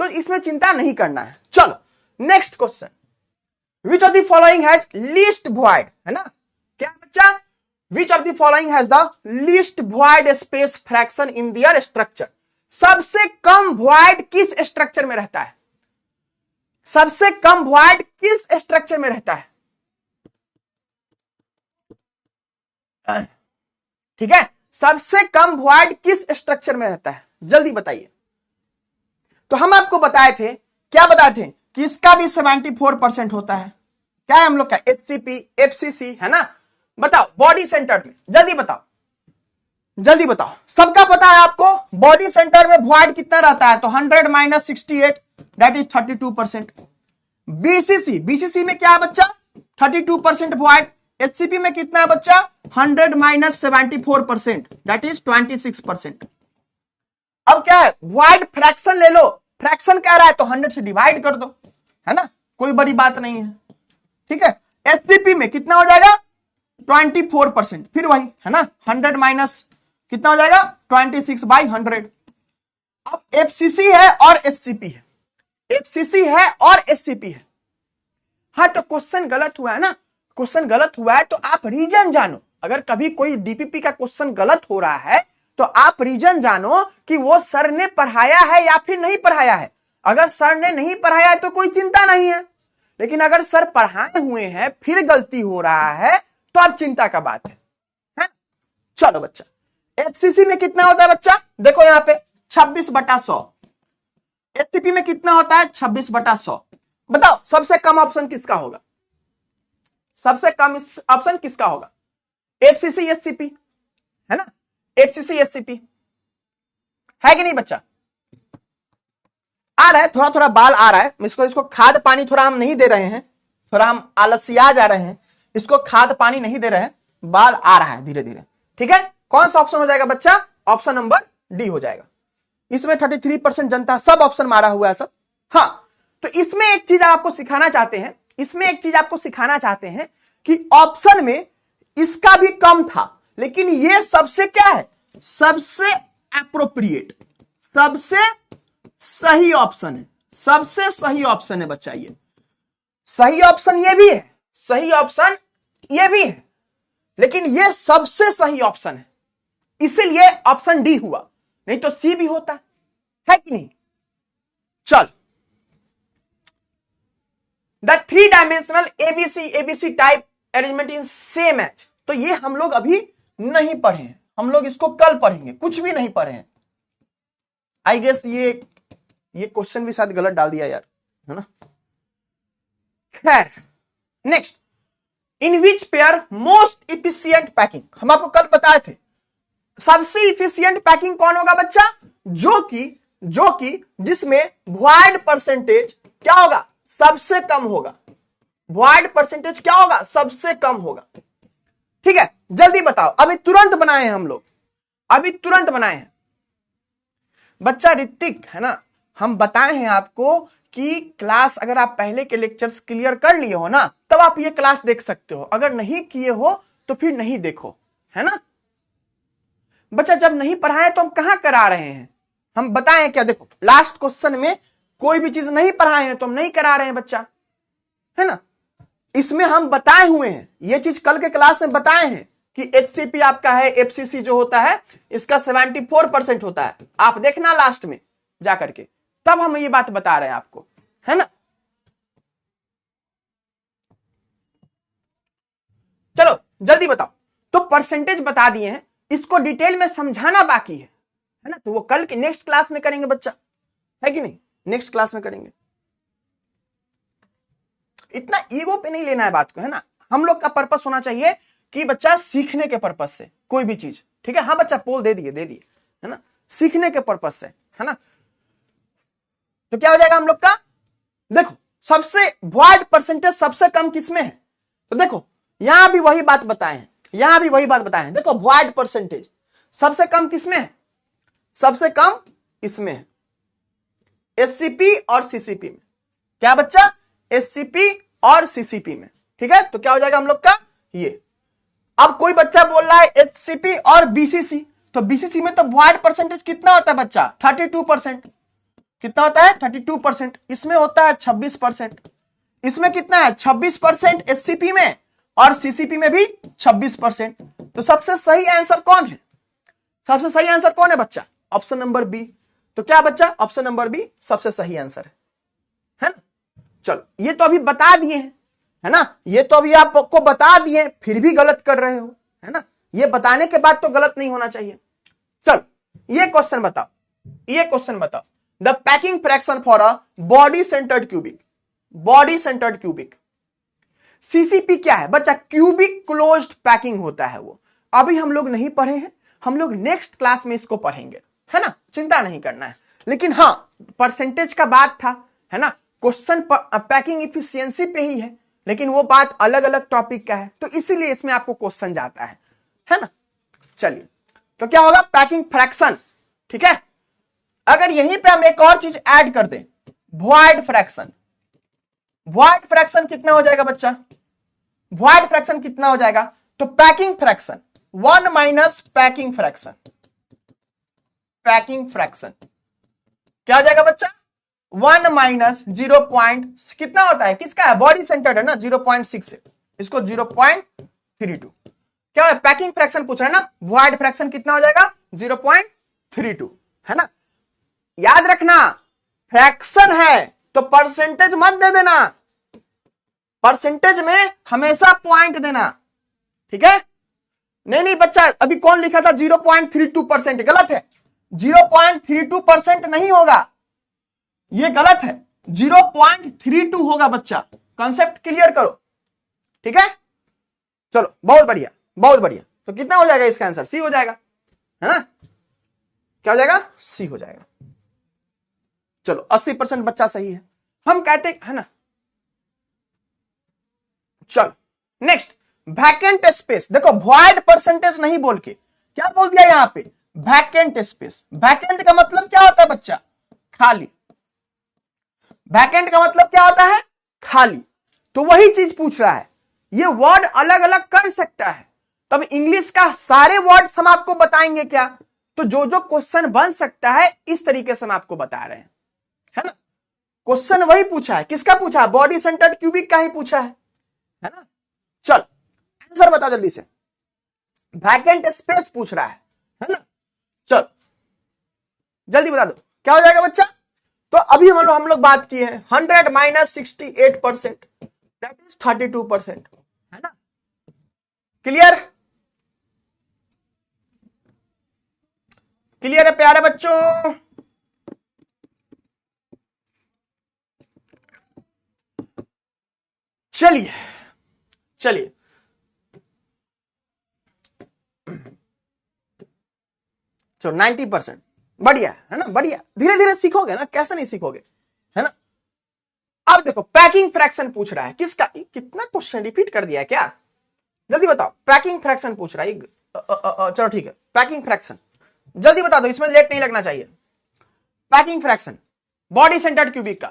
तो इसमें चिंता नहीं करना है। चलो next question, which of the following has least void, है ना। क्या बच्चा? Which of the following has the least void space fraction in their structure? सबसे कम वॉइड किस स्ट्रक्चर में रहता है? सबसे कम वॉइड किस स्ट्रक्चर में रहता है? ठीक है, सबसे कम वॉइड किस स्ट्रक्चर में रहता है? जल्दी बताइए। तो हम आपको बताए थे, क्या बताए थे कि इसका भी 74% होता है। क्या है हम लोग का? HCP, FCC है ना। बताओ बॉडी सेंटर में, जल्दी बताओ, जल्दी बताओ। सबका पता है आपको बॉडी सेंटर में वॉइड कितना रहता है? तो 100 - 68 दैट इज 32%। BCC में क्या है बच्चा? 32% वॉइड। HCP में कितना है बच्चा? 100 - 74% दैट इज 26%। अब क्या है? वॉइड फ्रैक्शन ले लो, फ्रैक्शन क्या रहा है तो 100 से डिवाइड कर दो, है ना, कोई बड़ी बात नहीं है। ठीक है, SCP में कितना हो जाएगा? 24%, फिर वही है ना, 100 माइनस कितना हो जाएगा? 26/100। अब FCC है और SCP है, FCC है और SCP है। हाँ, तो क्वेश्चन गलत हुआ है ना, क्वेश्चन गलत हुआ है तो आप रीजन जानो। अगर कभी कोई DPP का क्वेश्चन गलत हो रहा है तो आप रीजन जानो कि वो सर ने पढ़ाया है या फिर नहीं पढ़ाया है। अगर सर ने नहीं पढ़ाया है तो कोई चिंता नहीं है, लेकिन अगर सर पढ़ाए हुए हैं फिर गलती हो रहा है तो अब चिंता का बात है? चलो बच्चा, FCC में कितना होता है बच्चा? देखो यहां पे 26/100। SCP में कितना होता है? 26/100। बताओ सबसे कम ऑप्शन किसका होगा? सबसे कम ऑप्शन किसका होगा? FCC SCP है ना, FCC SCP है कि नहीं बच्चा? आ रहा है, थोड़ा थोड़ा बाल आ रहा है। इसको खाद पानी थोड़ा हम नहीं दे रहे हैं, थोड़ा हम आलसिया जा रहे हैं, इसको खाद पानी नहीं दे रहे हैं, बाल आ रहा है धीरे धीरे। ठीक है, कौन सा ऑप्शन हो जाएगा बच्चा? ऑप्शन नंबर डी हो जाएगा। इसमें 33% जनता सब ऑप्शन मारा हुआ है सब। हाँ, तो इसमें एक चीज आपको सिखाना चाहते हैं, इसमें एक चीज आपको सिखाना चाहते हैं कि ऑप्शन में इसका भी कम था, लेकिन ये सबसे क्या है? सबसे एप्रोप्रिएट, सबसे सही ऑप्शन है, सबसे सही ऑप्शन है बच्चा। ये सही ऑप्शन ये भी है, सही ऑप्शन ये भी है, लेकिन ये सबसे सही ऑप्शन है, इसीलिए ऑप्शन डी हुआ, नहीं तो सी भी होता है कि नहीं? चल, the 3 dimensional ABC type arrangement in same as, तो ये हम लोग अभी नहीं पढ़े हैं, हम लोग इसको कल पढ़ेंगे, कुछ भी नहीं पढ़े हैं। आई गेस ये क्वेश्चन भी शायद गलत डाल दिया यार, है ना। खैर, next, in which pair most efficient packing, हम आपको कल बताए थे सबसे इफिशियंट पैकिंग कौन होगा बच्चा? जो कि जिसमें वॉइड परसेंटेज क्या होगा? सबसे कम होगा। वॉइड परसेंटेज क्या होगा? सबसे कम होगा। ठीक है, जल्दी बताओ, अभी तुरंत बनाए हैं हम लोग, अभी तुरंत बनाए हैं बच्चा। ऋतिक है ना, हम बताए हैं आपको कि क्लास अगर आप पहले के लेक्चर्स क्लियर कर लिए हो ना, तब आप ये क्लास देख सकते हो, अगर नहीं किए हो तो फिर नहीं देखो, है ना बच्चा। जब नहीं पढ़ाए तो हम कहां करा रहे हैं? हम बताएं क्या? देखो, लास्ट क्वेश्चन में कोई भी चीज नहीं पढ़ाए हैं तो हम नहीं करा रहे हैं बच्चा, है ना। इसमें हम बताए हुए हैं, ये चीज कल के क्लास में बताए हैं कि HCP आपका है, FCC जो होता है इसका 74% होता है। आप देखना लास्ट में जाकर के, तब हम ये बात बता रहे हैं आपको, है ना। चलो जल्दी बताओ। तो परसेंटेज बता दिए हैं, इसको डिटेल में समझाना बाकी है ना, तो वो कल के नेक्स्ट क्लास में करेंगे बच्चा, है कि नहीं? नेक्स्ट क्लास में करेंगे। इतना ईगो पे नहीं लेना है बात को, है ना। हम लोग का पर्पस होना चाहिए कि बच्चा सीखने के पर्पस से कोई भी चीज, ठीक है। हाँ बच्चा, पोल दे दिए, है ना, सीखने के पर्पस से, है ना। तो क्या हो जाएगा हम लोग का? देखो, सबसे वॉइड परसेंटेज सबसे कम किसमें है? तो देखो, यहां भी वही बात बताए हैं, यहां भी वही बात बताए हैं। देखो, वॉइड परसेंटेज सबसे कम किसमें है? सबसे कम इसमें है, SCP और CCP में। क्या बच्चा? SCP और CCP में, ठीक है। तो क्या हो जाएगा हम लोग का ये। अब कोई बच्चा बोल रहा है HCP और BCC, तो BCC में तो वॉइड परसेंटेज कितना होता है बच्चा? 32%। कितना होता है? 32%। इसमें होता है 26%। इसमें कितना है? 26% SCP में और सीसीपी में भी 26%। तो सबसे सही आंसर कौन है? सबसे सही आंसर कौन है बच्चा? Option number B. तो क्या बच्चा? ऑप्शन नंबर बी सबसे सही आंसर है ना? चलो ये तो अभी बता दिए हैं, है ना, ये तो अभी आपको बता दिए, फिर भी गलत कर रहे हो, है ना, ये बताने के बाद तो गलत नहीं होना चाहिए। चलो ये क्वेश्चन बताओ, ये क्वेश्चन बताओ, the packing fraction for a body centred cubic, body centred cubic, CCP क्या है बच्चा? क्यूबिक क्लोज्ड पैकिंग होता है वो। अभी हम लोग नहीं पढ़े हैं, हम लोग नेक्स्ट क्लास में इसको पढ़ेंगे, है ना, चिंता नहीं करना है। लेकिन हाँ परसेंटेज का बात था, है ना, क्वेश्चन पैकिंग इफिशियंसी पे ही है, लेकिन वो बात अलग अलग टॉपिक का है, तो इसीलिए इसमें आपको क्वेश्चन जाता है ना। चलिए तो क्या होगा? पैकिंग फ्रैक्शन, ठीक है। अगर यहीं पे हम एक और चीज ऐड कर दें, वॉइड फ्रैक्शन, वॉइड फ्रैक्शन कितना हो जाएगा बच्चा? वॉइड फ्रैक्शन कितना हो जाएगा? तो packing fraction 1 minus packing fraction, packing fraction क्या हो जाएगा बच्चा? 1 माइनस 0. कितना होता है? किसका है? बॉडी सेंटर्ड है ना, 0.6 है, इसको 0.32। क्या है? पैकिंग फ्रैक्शन पूछ रहा है ना, वॉइड फ्रैक्शन कितना हो जाएगा? 0.32, है ना। याद रखना फ्रैक्शन है तो परसेंटेज मत दे देना, परसेंटेज में हमेशा पॉइंट देना, ठीक है। नहीं नहीं बच्चा, अभी कौन लिखा था 0.32%? गलत है, 0.32% नहीं होगा, ये गलत है, 0.32 होगा बच्चा। कॉन्सेप्ट क्लियर करो, ठीक है। चलो बहुत बढ़िया, बहुत बढ़िया। तो कितना हो जाएगा इसका आंसर? सी हो जाएगा, है ना। क्या हो जाएगा? सी हो जाएगा। चलो 80% बच्चा सही है, हम कहते है ना। चलो नेक्स्ट, वैकेंट स्पेस। देखो वॉइड परसेंटेज नहीं बोल के क्या बोल दिया यहां पे? Vacant space. वैकेंट का मतलब क्या होता है बच्चा? खाली। वैकेंट का मतलब क्या होता है? खाली। तो वही चीज पूछ रहा है, ये वर्ड अलग अलग कर सकता है, तब इंग्लिश का सारे वर्ड्स हम आपको बताएंगे क्या? तो जो जो क्वेश्चन बन सकता है इस तरीके से हम आपको बता रहे हैं, है ना। क्वेश्चन वही पूछा है, किसका पूछा है? बॉडी सेंटर्ड क्यूबिक का ही पूछा है ना। चल आंसर बता जल्दी से, वैकेंट स्पेस पूछ रहा है ना। चल जल्दी बता दो क्या हो जाएगा बच्चा। तो अभी हम लोग बात किए हैं 100 माइनस 68%, दैट इज 32%, है ना। क्लियर? क्लियर है प्यारे बच्चों? चलिए चलिए, चलो 90%, बढ़िया है ना, बढ़िया। धीरे धीरे सीखोगे ना, कैसे नहीं सीखोगे, है ना। अब देखो पैकिंग फ्रैक्शन पूछ रहा है, किसका? कितना क्वेश्चन रिपीट कर दिया है क्या? जल्दी बताओ, पैकिंग फ्रैक्शन पूछ रहा है। चलो ठीक है, पैकिंग फ्रैक्शन जल्दी बता दो, इसमें लेट नहीं लगना चाहिए। Packing fraction body centred cubic का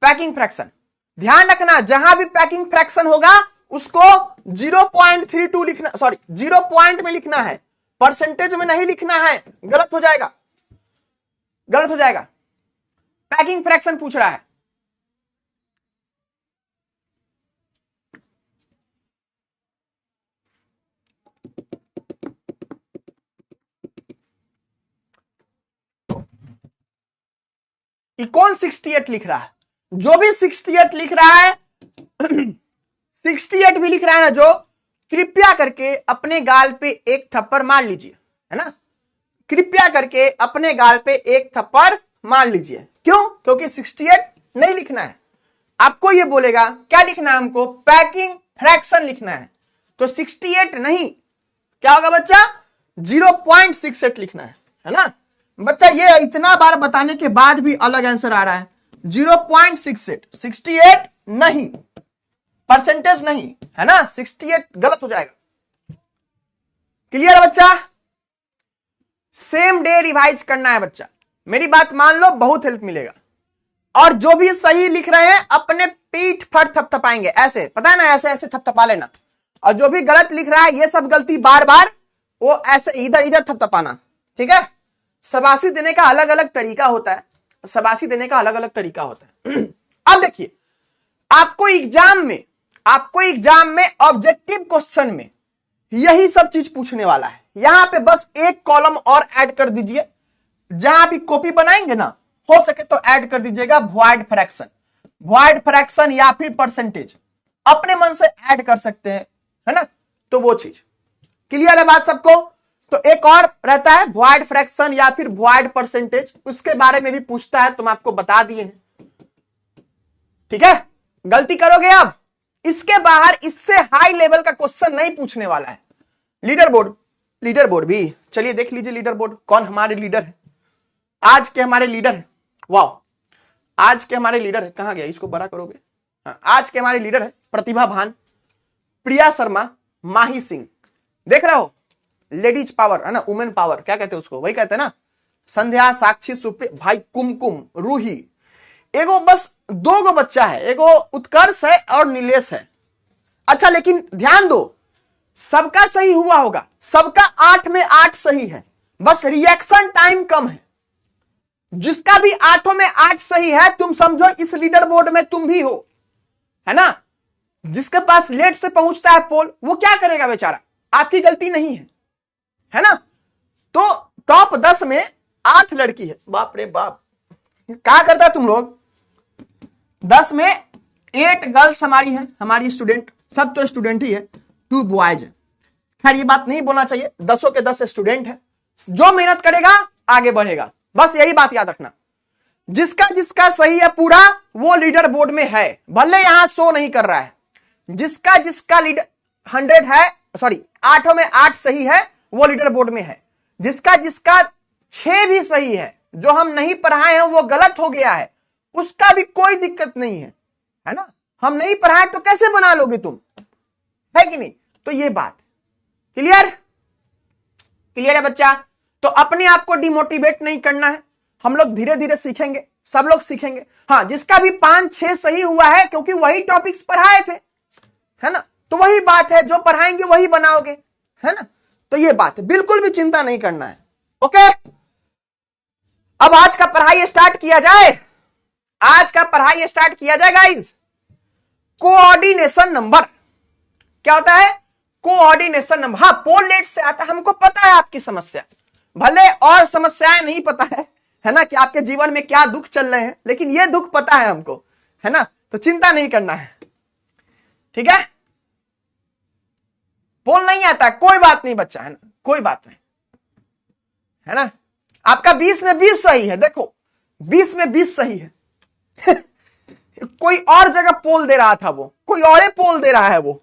पैकिंग फ्रैक्शन, ध्यान रखना जहां भी पैकिंग फ्रैक्शन होगा उसको 0.32 लिखना, सॉरी 0 पॉइंट में लिखना है, परसेंटेज में नहीं लिखना है, गलत हो जाएगा, गलत हो जाएगा। पैकिंग फ्रैक्शन पूछ रहा है। कौन 68 लिख रहा है? जो भी 68 लिख रहा है 68 भी लिख रहा है ना जो, कृपया करके अपने गाल पे एक थप्पड़ मार लीजिए, है ना। कृपया करके अपने गाल पे एक थप्पड़ मार लीजिए। क्यों? क्योंकि 68 नहीं लिखना है, आपको ये बोलेगा क्या लिखना है हमको? पैकिंग फ्रैक्शन लिखना है। तो 68 नहीं, क्या होगा बच्चा? 0.68 लिखना है ना बच्चा। ये इतना बार बताने के बाद भी अलग आंसर आ रहा है, 0.68, 68 नहीं, परसेंटेज नहीं, है ना। 68 गलत हो जाएगा। क्लियर है बच्चा? सेम डे रिवाइज करना है बच्चा, मेरी बात मान लो, बहुत हेल्प मिलेगा। और जो भी सही लिख रहे हैं अपने पीठ पर थपथपाएंगे, ऐसे, पता है ना, ऐसे ऐसे थपथपा लेना। और जो भी गलत लिख रहा है ये सब गलती बार बार वो ऐसे इधर इधर थपथपाना, ठीक है। शाबाशी देने का अलग अलग तरीका होता है, शाबाशी देने का अलग अलग तरीका होता है। अब देखिए, आपको एग्जाम में आपको एग्जाम में ऑब्जेक्टिव क्वेश्चन में यही सब चीज पूछने वाला है। यहां पे बस एक कॉलम और ऐड कर दीजिए, जहां भी कॉपी बनाएंगे ना, हो सके तो ऐड कर दीजिएगा वॉइड फ्रैक्शन, वॉइड फ्रैक्शन या फिर परसेंटेज, अपने मन से ऐड कर सकते हैं, है ना। तो वो चीज क्लियर है बात सबको। तो एक और रहता है वॉइड फ्रैक्शन या फिर वॉइड परसेंटेज, उसके बारे में भी पूछता है, तो मैं आपको बता दिए हैं, ठीक है। गलती करोगे अब, इसके बाहर इससे हाई लेवल का क्वेश्चन नहीं पूछने वाला है। लीडर बोर्ड, लीडर बोर्ड भी चलिए देख लीजिए, लीडर बोर्ड कौन हमारे लीडर है आज के, हमारे लीडर है, वाह आज के हमारे लीडर है, कहां गया, इसको बड़ा करोगे, हाँ, आज के हमारे लीडर है प्रतिभा भान, प्रिया शर्मा, माही सिंह, देख रहे हो, लेडीज पावर है ना, वुमेन पावर क्या कहते हैं उसको, वही कहते हैं ना, संध्या, साक्षी, सुप्रिया, भाई कुमकुम, रूही, एगो बस 2 बच्चा है, एगो उत्कर्ष है और नीलेश है। अच्छा लेकिन ध्यान दो, सबका सही हुआ होगा, सबका 8 में 8 सही है, बस रिएक्शन टाइम कम है। जिसका भी 8 में 8 सही है, तुम समझो इस लीडर बोर्ड में तुम भी हो, है ना। जिसके पास लेट से पहुंचता है पोल, वो क्या करेगा बेचारा, आपकी गलती नहीं है ना। तो टॉप 10 में 8 लड़की है, बाप रे बाप, क्या करता है तुम लोग। 10 में 8 गर्ल्स हमारी है, हमारी स्टूडेंट, सब तो स्टूडेंट ही है, 2 बॉयज है। खैर ये बात नहीं बोलना चाहिए, 10 के 10 स्टूडेंट है, जो मेहनत करेगा आगे बढ़ेगा, बस यही बात याद रखना। जिसका जिसका सही है पूरा, वो लीडर बोर्ड में है, भले यहां शो नहीं कर रहा है। जिसका जिसका लीडर 100 है, सॉरी 8 में 8 सही है, वो लीडर बोर्ड में है। जिसका जिसका 6 भी सही है, जो हम नहीं पढ़ाए हैं वो गलत हो गया है, उसका भी कोई दिक्कत नहीं है ना। हम नहीं पढ़ाए तो कैसे बना लोगे तुम, है कि नहीं। तो ये बात क्लियर, क्लियर है बच्चा। तो अपने आप को डिमोटिवेट नहीं करना है, हम लोग धीरे धीरे सीखेंगे, सब लोग सीखेंगे। हाँ, जिसका भी 5-6 सही हुआ है, क्योंकि वही टॉपिक्स पढ़ाए थे, है ना, तो वही बात है, जो पढ़ाएंगे वही बनाओगे, है ना। तो ये बात है, बिल्कुल भी चिंता नहीं करना है। ओके, अब आज का पढ़ाई स्टार्ट किया जाए, आज का पढ़ाई स्टार्ट किया जाए गाइस। कोऑर्डिनेशन नंबर क्या होता है, कोऑर्डिनेशन नंबर। हाँ, पोल लेट से आता है, हमको पता है आपकी समस्या, भले और समस्याएं नहीं पता है ना, कि आपके जीवन में क्या दुख चल रहे हैं, लेकिन ये दुख पता है हमको, है ना। तो चिंता नहीं करना है, ठीक है। पोल नहीं आता, कोई बात नहीं बच्चा, है ना, कोई बात नहीं, है ना। आपका 20 में 20 सही है, देखो 20 में 20 सही है। कोई और जगह पोल दे रहा था, वो कोई और ही पोल दे रहा है वो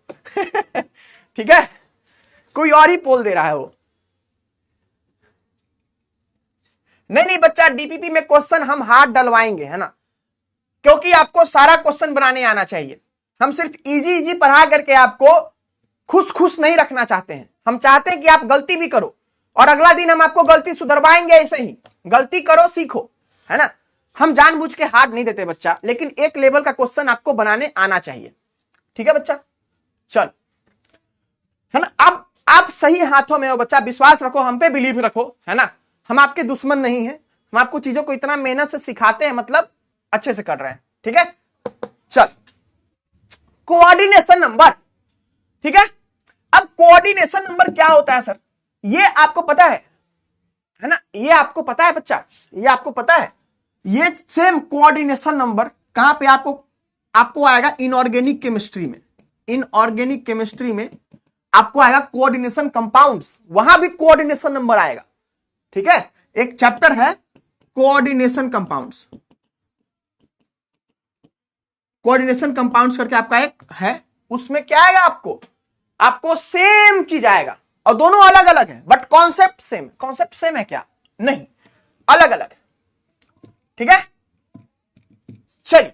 ठीक है, कोई और ही पोल दे रहा है वो। नहीं नहीं बच्चा, डीपीपी में क्वेश्चन हम हाथ डलवाएंगे, है ना, क्योंकि आपको सारा क्वेश्चन बनाने आना चाहिए। हम सिर्फ इजी इजी पढ़ा करके आपको खुश खुश नहीं रखना चाहते हैं, हम चाहते हैं कि आप गलती भी करो और अगला दिन हम आपको गलती सुधरवाएंगे। ऐसे ही गलती करो, सीखो, है ना। हम जानबूझ के हार्ड नहीं देते बच्चा, लेकिन एक लेवल का क्वेश्चन आपको बनाने आना चाहिए, ठीक है बच्चा। चल, है ना, अब आप सही हाथों में हो बच्चा, विश्वास रखो, हम पे बिलीव रखो, है ना। हम आपके दुश्मन नहीं है, हम आपको चीजों को इतना मेहनत से सिखाते हैं, मतलब अच्छे से कर रहे हैं, ठीक है। चल, कोऑर्डिनेशन नंबर, ठीक है। अब कोऑर्डिनेशन नंबर क्या होता है सर, ये आपको पता है ना, ये आपको पता है बच्चा, ये आपको पता है। ये सेम कोऑर्डिनेशन नंबर कहां पे आपको आएगा, इनऑर्गेनिक केमिस्ट्री में। इनऑर्गेनिक केमिस्ट्री में आपको आएगा कोऑर्डिनेशन कंपाउंड्स, वहां भी कोऑर्डिनेशन नंबर आएगा, ठीक है। एक चैप्टर है कोऑर्डिनेशन कंपाउंड्स, कोऑर्डिनेशन कंपाउंड्स करके आपका एक है, उसमें क्या आएगा, आपको सेम चीज आएगा, और दोनों अलग अलग है, but concept same. Concept same है क्या, नहीं, अलग अलग है, ठीक है। चलिए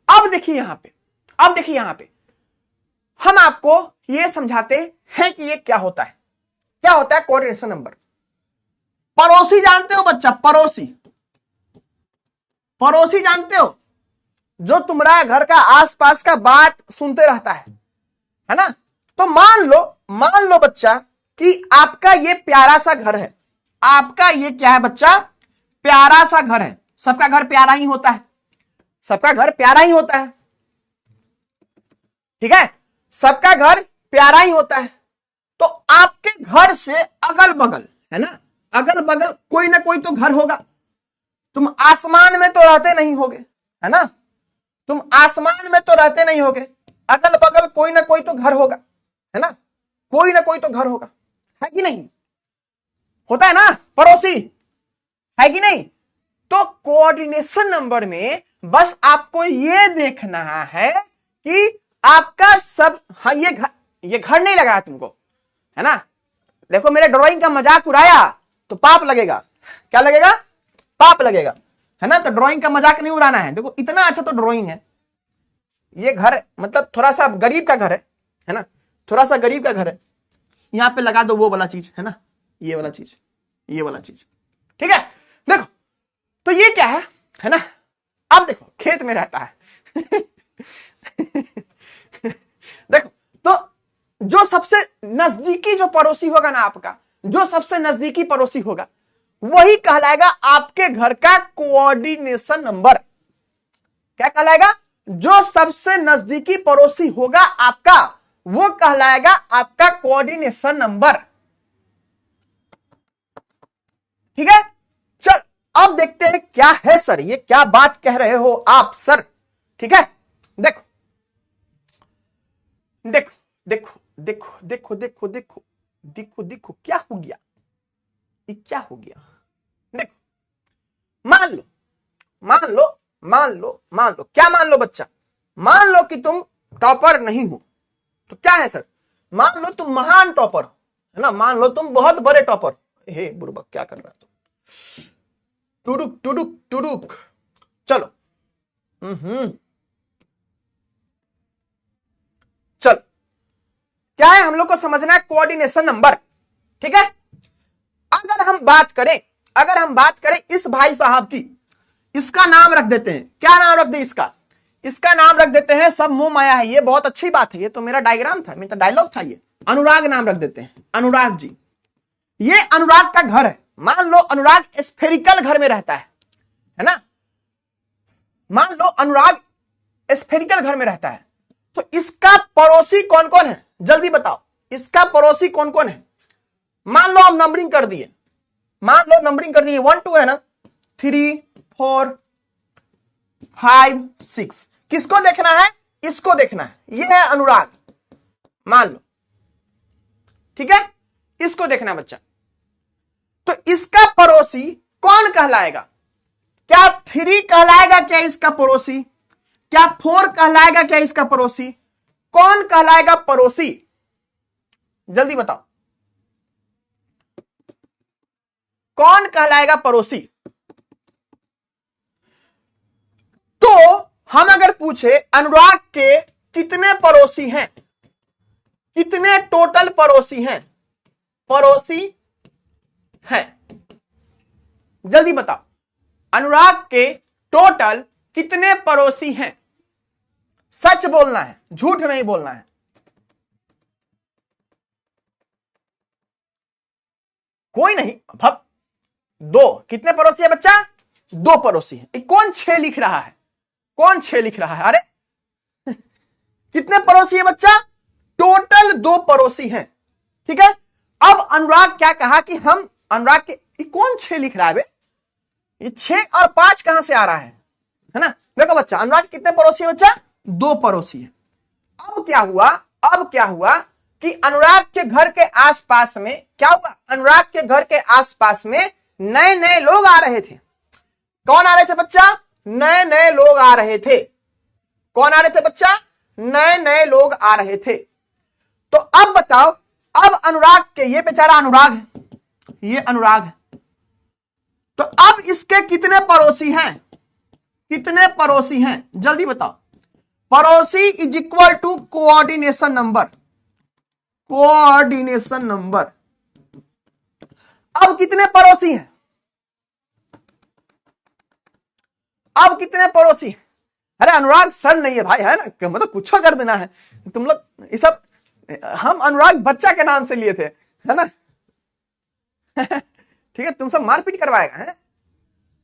अब देखिए यहां पे, अब देखिए यहां पे हम आपको यह समझाते हैं कि ये क्या होता है, क्या होता है कोऑर्डिनेशन नंबर। पड़ोसी जानते हो बच्चा, पड़ोसी, पड़ोसी जानते हो, जो तुम्हारा घर का आसपास का बात सुनते रहता है ना। तो मान लो बच्चा कि आपका ये प्यारा सा घर है, आपका ये क्या है बच्चा, प्यारा सा घर है। सबका घर प्यारा ही होता है, सबका घर प्यारा ही होता है, ठीक है। सबका घर प्यारा ही होता है। तो आपके घर से अगल बगल, है ना, अगल बगल कोई ना कोई तो घर होगा। तुम आसमान में तो रहते नहीं होगे, है ना, तुम आसमान में तो रहते नहीं होगे, अगल बगल कोई ना कोई तो घर होगा, है ना, कोई ना कोई तो घर होगा, है कि नहीं, होता है ना, पड़ोसी, है कि नहीं। तो कोऑर्डिनेशन नंबर में बस आपको ये देखना है कि आपका सब, हाँ ये घर नहीं लगाया तुमको, है ना, देखो मेरे ड्राइंग का मजाक उड़ाया तो पाप लगेगा, क्या लगेगा, पाप लगेगा, है ना। तो ड्राइंग का मजाक नहीं उड़ाना है। देखो इतना अच्छा तो ड्राइंग है, ये घर मतलब थोड़ा सा गरीब का घर है ना, थोड़ा सा गरीब का घर है, यहां पे लगा दो वो वाला चीज, है ना, ये वाला चीज, ये वाला चीज, ठीक है। देखो तो ये क्या है ना। अब देखो खेत में रहता है देखो तो जो सबसे नजदीकी जो पड़ोसी होगा ना आपका, जो सबसे नजदीकी पड़ोसी होगा वही कहलाएगा आपके घर का कोऑर्डिनेशन नंबर। क्या कहलाएगा, जो सबसे नजदीकी पड़ोसी होगा आपका वो कहलाएगा आपका कोऑर्डिनेशन नंबर, ठीक है। चल अब देखते हैं क्या है सर, ये क्या बात कह रहे हो आप सर, ठीक है। देखो देखो देखो देखो देखो देखो देखो देखो देखो क्या हो गया, ये क्या हो गया। देखो मान लो मान लो मान लो मान लो, क्या मान लो बच्चा, मान लो कि तुम टॉपर नहीं हो, तो क्या है सर, मान लो तुम महान टॉपर हो, है ना, मान लो तुम बहुत बड़े टॉपर। हे बुर्बक क्या कर रहा है तुम, टुडुक टुडुक टुडुक, चलो चलो क्या है, हम लोग को समझना है कोऑर्डिनेशन नंबर, ठीक है। अगर हम बात करें इस भाई साहब की, इसका नाम रख देते हैं, क्या नाम रख दे इसका नाम रख देते हैं, सब मुंह माया है, ये बहुत अच्छी बात है, ये तो मेरा डायग्राम था, मेरा डायलॉग था, ये अनुराग नाम रख देते हैं, अनुराग जी। ये अनुराग का घर है, मान लो अनुराग स्फेरिकल घर में रहता है ना, मान लो अनुराग स्फेरिकल घर में रहता है। तो इसका पड़ोसी कौन कौन है, जल्दी बताओ, इसका पड़ोसी कौन कौन है। मान लो हम नंबरिंग कर दिए, मान लो नंबरिंग कर दिए, 1 2 है ना, 3 4 5 6, किसको देखना है, इसको देखना है, ये है अनुराग, मान लो, ठीक है, इसको देखना है बच्चा। तो इसका पड़ोसी कौन कहलाएगा, क्या 3 कहलाएगा क्या इसका पड़ोसी, क्या 4 कहलाएगा क्या इसका पड़ोसी, कौन कहलाएगा पड़ोसी, जल्दी बताओ, कौन कहलाएगा पड़ोसी। तो हम अगर पूछे अनुराग के कितने पड़ोसी हैं, कितने टोटल पड़ोसी हैं जल्दी बताओ, अनुराग के टोटल कितने पड़ोसी हैं, सच बोलना है, झूठ नहीं बोलना है। कोई नहीं, भब 2, कितने पड़ोसी है बच्चा, 2 पड़ोसी है। कौन 6 लिख रहा है, कौन 6 लिख रहा है, अरे कितने पड़ोसी है बच्चा, टोटल 2 पड़ोसी हैं, ठीक है। अब अनुराग क्या कहा कि हम अनुराग के, कौन 6 लिख रहा है बे, ये 6 और 5 कहां से आ रहा है ना। देखो बच्चा अनुराग के कितने पड़ोसी है बच्चा, 2 पड़ोसी है। अब क्या हुआ कि अनुराग के घर के आसपास में क्या हुआ, अनुराग के घर के आसपास में नए नए लोग आ रहे थे। कौन आ रहे थे बच्चा, नए नए लोग आ रहे थे। कौन आ रहे थे बच्चा, नए नए लोग आ रहे थे। तो अब बताओ, अब अनुराग के, ये बेचारा अनुराग है, ये अनुराग है, तो अब इसके कितने पड़ोसी हैं, कितने पड़ोसी हैं, जल्दी बताओ। पड़ोसी is equal to coordination number, coordination number. अब कितने पड़ोसी हैं, अब कितने पड़ोसी, अरे अनुराग सर नहीं है भाई, है ना, मतलब कुछ कर देना है तुम लोग, ये सब हम अनुराग बच्चा के नाम से लिए थे, है ना ठीक है, तुम सब मारपीट करवाएगा, है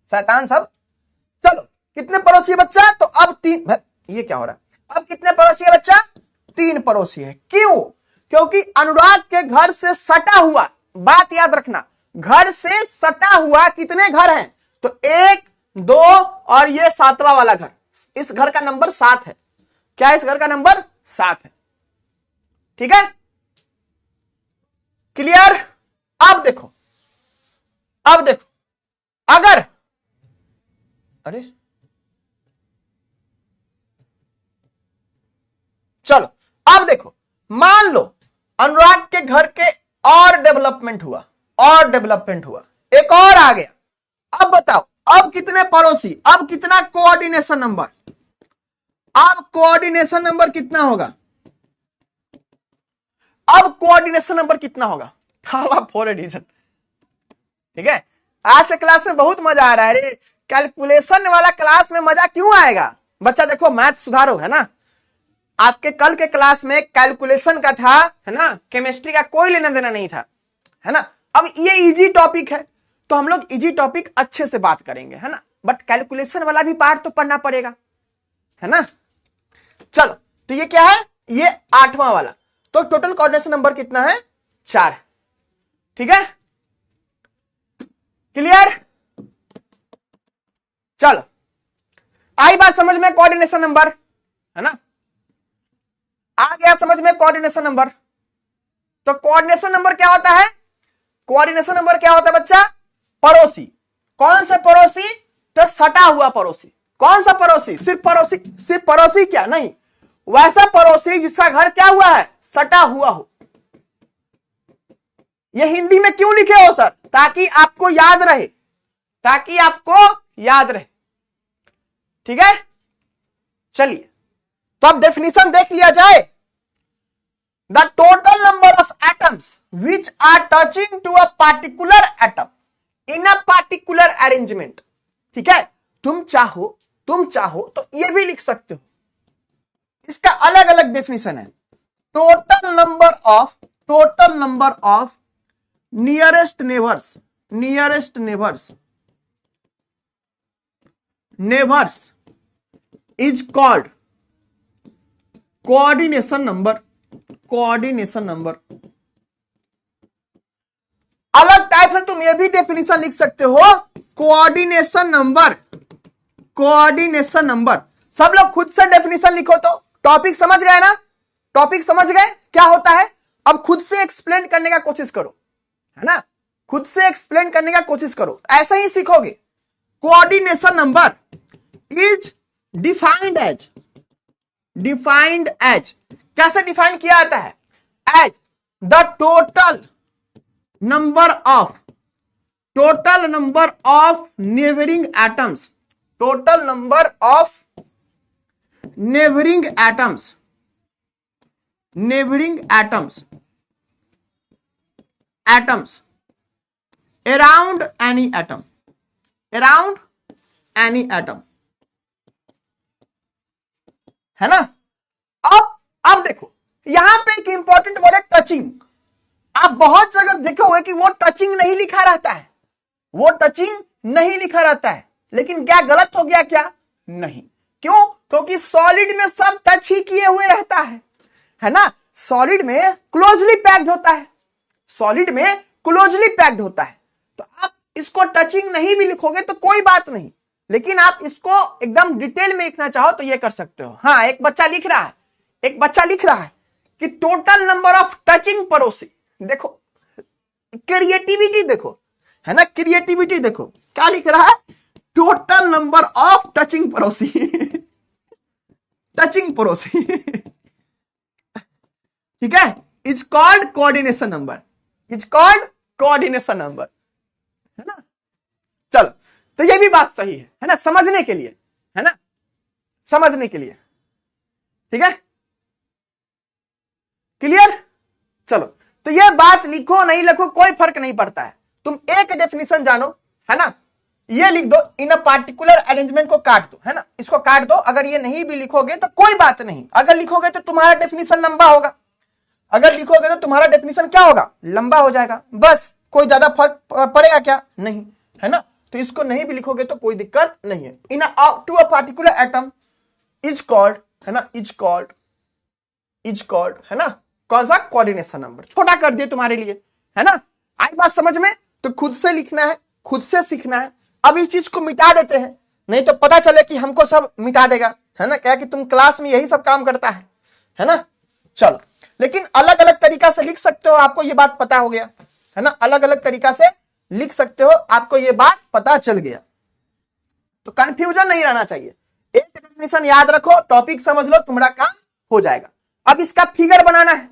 शैतान सब। चलो कितने पड़ोसी है बच्चा, तो अब 3, ये क्या हो रहा है, अब कितने पड़ोसी है बच्चा, 3 पड़ोसी है। क्यों? क्योंकि अनुराग के घर से सटा हुआ, बात याद रखना, घर से सटा हुआ कितने घर हैं? तो 1 2 और ये 7वां वाला घर, इस घर का नंबर 7 है। क्या इस घर का नंबर 7 है? ठीक है, क्लियर? अब देखो, अगर, अरे चलो अब देखो, मान लो अनुराग के घर के और डेवलपमेंट हुआ, एक और आ गया। अब बताओ, अब कितने पड़ोसी, अब कितना कोऑर्डिनेशन नंबर, अब कोऑर्डिनेशन नंबर कितना होगा? अब कोऑर्डिनेशन नंबर कितना होगा? थाला फोर एडिशन। ठीक है, आज के क्लास में बहुत मजा आ रहा है। अरे कैलकुलेशन वाला क्लास में मजा क्यों आएगा? बच्चा देखो मैथ सुधारो, है ना। आपके कल के क्लास में कैलकुलेशन का था, है ना, केमिस्ट्री का कोई लेना देना नहीं था, है ना। अब ये इजी टॉपिक है तो हम लोग इजी टॉपिक अच्छे से बात करेंगे, है ना, बट कैलकुलेशन वाला भी पार्ट तो पढ़ना पड़ेगा, है ना। चलो, तो ये क्या है? ये 8वां वाला। तो टोटल कोऑर्डिनेशन नंबर कितना है? 4 है। ठीक है, क्लियर? चलो, आई बात समझ में कोऑर्डिनेशन नंबर, है ना, आ गया समझ में कोऑर्डिनेशन नंबर। तो कोऑर्डिनेशन नंबर क्या होता है? कोऑर्डिनेशन नंबर क्या होता है बच्चा? पड़ोसी। कौन सा पड़ोसी? तो सटा हुआ पड़ोसी। कौन सा पड़ोसी? सिर्फ पड़ोसी क्या नहीं, वैसा पड़ोसी जिसका घर क्या हुआ है? सटा हुआ हो। ये हिंदी में क्यों लिखे हो सर? ताकि आपको याद रहे, ठीक है। चलिए, तो अब डेफिनेशन देख लिया जाए। The total number of atoms which are touching to a particular atom in a particular arrangement. ठीक है, तुम चाहो तो ये भी लिख सकते हो, इसका अलग अलग डेफिनेशन है। Total number of nearest neighbours is called coordination number. अलग टाइप से तुम ये भी डेफिनेशन लिख सकते हो, कोऑर्डिनेशन नंबर। सब लोग खुद से डेफिनेशन लिखो। तो टॉपिक समझ गए ना? टॉपिक समझ गए क्या होता है? अब खुद से एक्सप्लेन करने का कोशिश करो, है ना, खुद से एक्सप्लेन करने का कोशिश करो, ऐसे ही सीखोगे। Coordination number is defined as, कैसे डिफाइन किया जाता है? As the total number of neighbouring atoms, around any atom, है ना। अब देखो, यहां पे एक इंपॉर्टेंट वर्ड है टचिंग। आप बहुत जगह देखोगे कि वो टचिंग नहीं लिखा रहता है, लेकिन क्या गलत हो गया? क्या नहीं, क्यों? क्योंकि सॉलिड में सब टच ही किए हुए रहता है ना। सॉलिड में क्लोजली पैक्ड होता है, तो आप इसको टचिंग नहीं भी लिखोगे तो कोई बात नहीं, लेकिन आप इसको एकदम डिटेल में लिखना चाहो तो ये कर सकते हो। हाँ, एक बच्चा लिख रहा है कि टोटल नंबर ऑफ टचिंग पड़ोसी। देखो क्रिएटिविटी देखो, है ना, क्रिएटिविटी देखो, क्या लिख रहा है? टोटल नंबर ऑफ टचिंग पड़ोसी ठीक है, इज कॉल्ड कोऑर्डिनेशन नंबर, है ना। चलो, तो ये भी बात सही है ना, समझने के लिए, है ना, ठीक है, क्लियर। चलो, तो ये बात लिखो नहीं लिखो कोई फर्क नहीं पड़ता है, तुम एक डेफिनेशन जानो, है ना। ये लिख दो, इन अ पार्टिकुलर अरेंजमेंट को काट दो, है ना, इसको काट दो। अगर ये नहीं भी लिखोगे तो कोई बात नहीं, अगर लिखोगे तो तुम्हारा डेफिनेशन लंबा होगा, अगर लिखोगे तो तुम्हारा डेफिनेशन क्या होगा? लंबा हो जाएगा। बस, कोई ज्यादा फर्क पड़ेगा क्या? नहीं, है ना। तो इसको नहीं भी लिखोगे तो कोई दिक्कत नहीं है। In to a particular atom is called, है ना, इज कॉल्ड इज कॉल्ड, है ना, कौन सा, कोऑर्डिनेशन नंबर। छोटा कर दिए तुम्हारे लिए, है ना। आई बात समझ में? तो खुद से लिखना है, खुद से सीखना है। अब इस चीज को मिटा देते हैं, नहीं तो पता चले कि हमको सब मिटा देगा, है ना, क्या कि तुम क्लास में यही सब काम करता है ना। चलो, लेकिन अलग अलग तरीका से लिख सकते हो, आपको ये बात पता हो गया, है ना, अलग अलग तरीका से लिख सकते हो, आपको ये बात पता चल गया। तो कंफ्यूजन नहीं रहना चाहिए, एक डेफिनेशन याद रखो, टॉपिक समझ लो, तुम्हारा काम हो जाएगा। अब इसका फिगर बनाना है,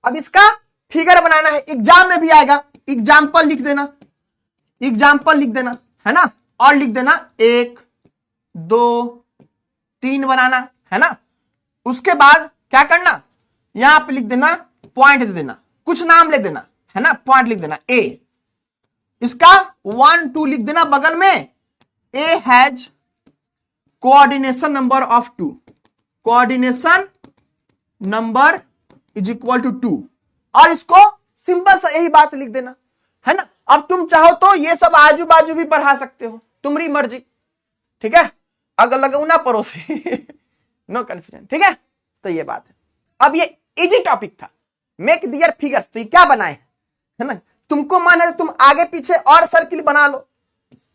अब इसका फिगर बनाना है, एग्जाम में भी आएगा। एग्जाम्पल लिख देना, एग्जाम्पल लिख देना, है ना, और लिख देना 1 2 3 बनाना, है ना। उसके बाद क्या करना, यहां पे लिख देना, पॉइंट दे देना, कुछ नाम लिख देना, है ना, पॉइंट लिख देना ए, इसका 1 2 लिख देना बगल में। A has coordination number of 2, coordination number is equal to 2, और इसको सिंपल सा यही बात लिख देना, है ना। अब तुम चाहो तो ये सब आजू बाजू भी बढ़ा सकते हो, तुम्हारी मर्जी, ठीक है, अगर लगू ना पड़ोसी नो कंफ्यूजन, ठीक है। तो ये बात है। अब ये इजी टॉपिक था, मेक दियर फिगर्स, तो ये क्या बनाए, है ना, तुमको मन है तुम आगे पीछे और सर्किल बना लो,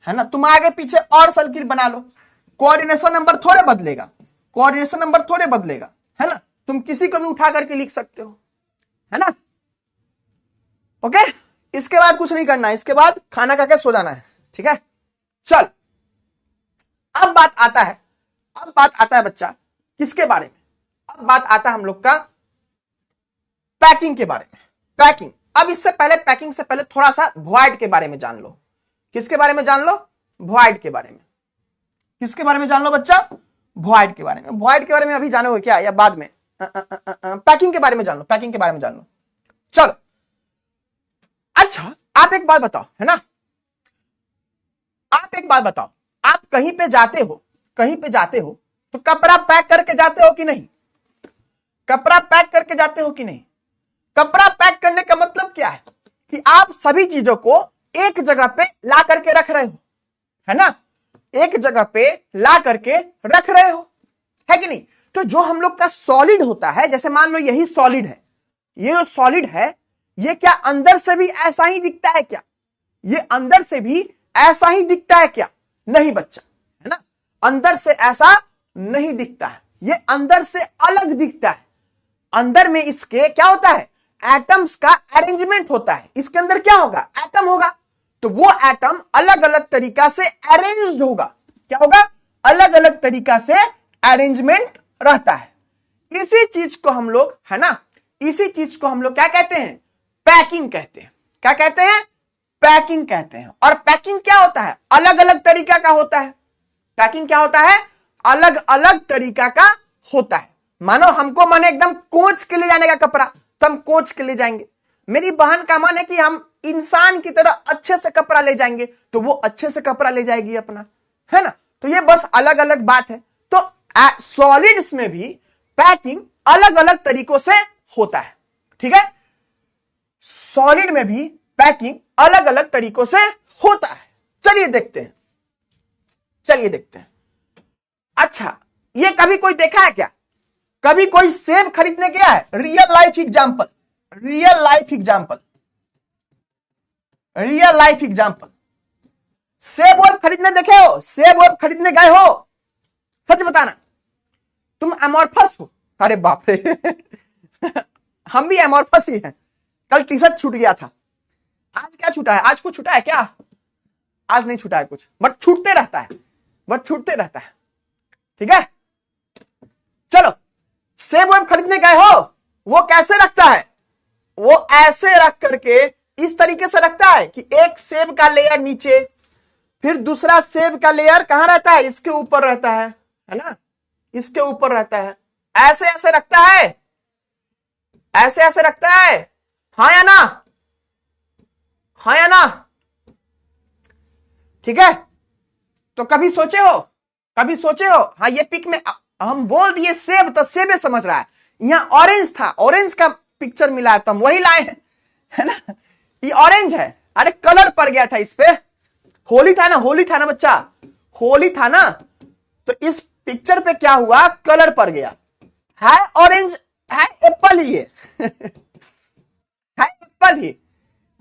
है ना, तुम आगे पीछे और सर्किल बना लो, कोऑर्डिनेशन नंबर थोड़े बदलेगा, कोऑर्डिनेशन नंबर थोड़े बदलेगा, है ना, तुम किसी को भी उठा करके लिख सकते हो, है ना। ओके, इसके बाद कुछ नहीं करना है, इसके बाद खाना खा के सो जाना है, ठीक है। चल, अब बात आता है, अब बात आता है बच्चा किसके बारे में, अब बात आता है हम लोग का पैकिंग के बारे में। पैकिंग, अब इससे पहले, पैकिंग से पहले थोड़ा सा वॉइड के बारे में जान लो। किसके बारे में जान लो, वॉइड के बारे में। किसके बारे में जान लो बच्चा, वॉइड के बारे में। वॉइड के बारे में अभी जानोगे क्या या बाद में? पैकिंग के बारे में जान लो, पैकिंग के बारे में जान लो। चलो, अच्छा आप एक बात बताओ, है ना, आप एक बात बताओ, आप कहीं पे जाते हो, कहीं पे जाते हो तो कपड़ा पैक करके जाते हो कि नहीं? कपड़ा पैक करके जाते हो कि नहीं? कपड़ा पैक करने का मतलब क्या है कि आप सभी चीजों को एक जगह पे ला करके रख रहे हो, है ना, एक जगह पे ला करके रख रहे हो, है कि नहीं। तो जो हम लोग का सॉलिड होता है, जैसे मान लो यही सॉलिड है, ये जो सॉलिड है, ये क्या अंदर से भी ऐसा ही दिखता है क्या? ये अंदर से भी ऐसा ही दिखता है क्या? नहीं बच्चा, है ना, अंदर से ऐसा नहीं दिखता है, ये अंदर से अलग दिखता है। अंदर में इसके क्या होता है, एटम्स का अरेंजमेंट होता है। इसके अंदर क्या होगा, एटम होगा, तो वो एटम अलग अलग तरीका से अरेंज्ड होगा। क्या होगा, अलग अलग तरीका से अरेंजमेंट रहता है। इसी चीज को हम लोग, है ना, इसी चीज को हम लोग क्या कहते हैं, पैकिंग कहते हैं। क्या कहते हैं, पैकिंग कहते हैं। और पैकिंग क्या होता है, अलग अलग तरीका का होता है। पैकिंग क्या होता है, अलग अलग तरीका का होता है। मानो हमको मन एकदम कोच के ले जाने का कपड़ा, तो हम कोच के ले जाएंगे। मेरी बहन का मन है कि हम इंसान की तरह अच्छे से कपड़ा ले जाएंगे, तो वो अच्छे से कपड़ा ले जाएगी अपना, है ना। तो ये बस अलग अलग बात है। तो सॉलिड्स में भी पैकिंग अलग अलग तरीकों से होता है, ठीक है। सॉलिड में भी पैकिंग अलग अलग तरीकों से होता है। चलिए देखते हैं, चलिए देखते हैं। अच्छा, ये कभी कोई देखा है क्या, कभी कोई सेब खरीदने गया है? Real life example, real life example, real life example. सेब वेब खरीदने देखे हो, सेब वेब खरीदने गए हो? सच बताना, तुम एमॉर्फस हो? अरे बाप रे हम भी एमॉर्फस ही हैं। कल टी शर्ट छूट गया था, आज क्या छूटा है, आज कुछ छूटा है क्या? आज नहीं छूटा है कुछ, बट छूटते रहता है, बट छूटते रहता है, ठीक है। चलो, सेब वेब खरीदने गए हो, वो कैसे रखता है, वो ऐसे रख करके इस तरीके से रखता है कि एक सेब का लेयर नीचे, फिर दूसरा सेब का लेयर कहां रहता है, इसके ऊपर रहता है ना, इसके ऊपर रहता है। ऐसे ऐसे रखता है, ऐसे ऐसे रखता है, हाँ या ना, हाँ या ना, ठीक है। तो कभी सोचे हो, कभी सोचे हो, हाँ ये पिक में हम बोल दिए सेब, तो सेबे समझ रहा है, यहां ऑरेंज था, ऑरेंज का पिक्चर मिला है तो हम वही लाए हैं, है ना। ये ऑरेंज है, अरे कलर पड़ गया था इस पे, होली था ना, होली था ना बच्चा, होली था ना, तो इस पिक्चर पे क्या हुआ, कलर पड़ गया है। ऑरेंज है, एप्पल ही है है एप्पल ही,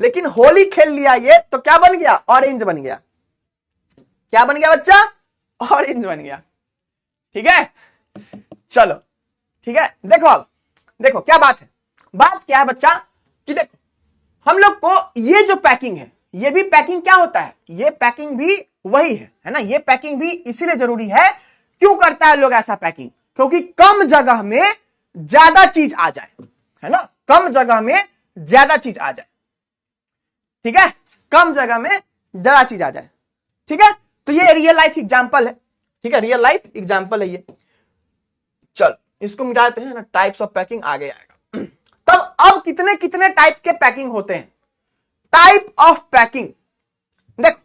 लेकिन होली खेल लिया ये तो क्या बन गया, ऑरेंज बन गया। क्या बन गया बच्चा, ऑरेंज बन गया। ठीक है, चलो ठीक है। देखो अब देखो क्या बात है, बात क्या है बच्चा कि देखो हम लोग को ये जो पैकिंग है, ये भी पैकिंग क्या होता है, ये पैकिंग भी वही है ना। ये पैकिंग भी इसीलिए जरूरी है, क्यों करता है लोग ऐसा पैकिंग, क्योंकि कम जगह में ज्यादा चीज आ जाए, है ना, कम जगह में ज्यादा चीज आ जाए। ठीक है, कम जगह में ज्यादा चीज आ जाए। ठीक है, तो ये रियल लाइफ एग्जांपल है। ठीक है, रियल लाइफ एग्जांपल है ये। चल इसको मिटाते हैं ना, टाइप्स ऑफ पैकिंग आगे आएगा। तब अब कितने कितने टाइप के पैकिंग होते हैं, टाइप ऑफ पैकिंग। देखो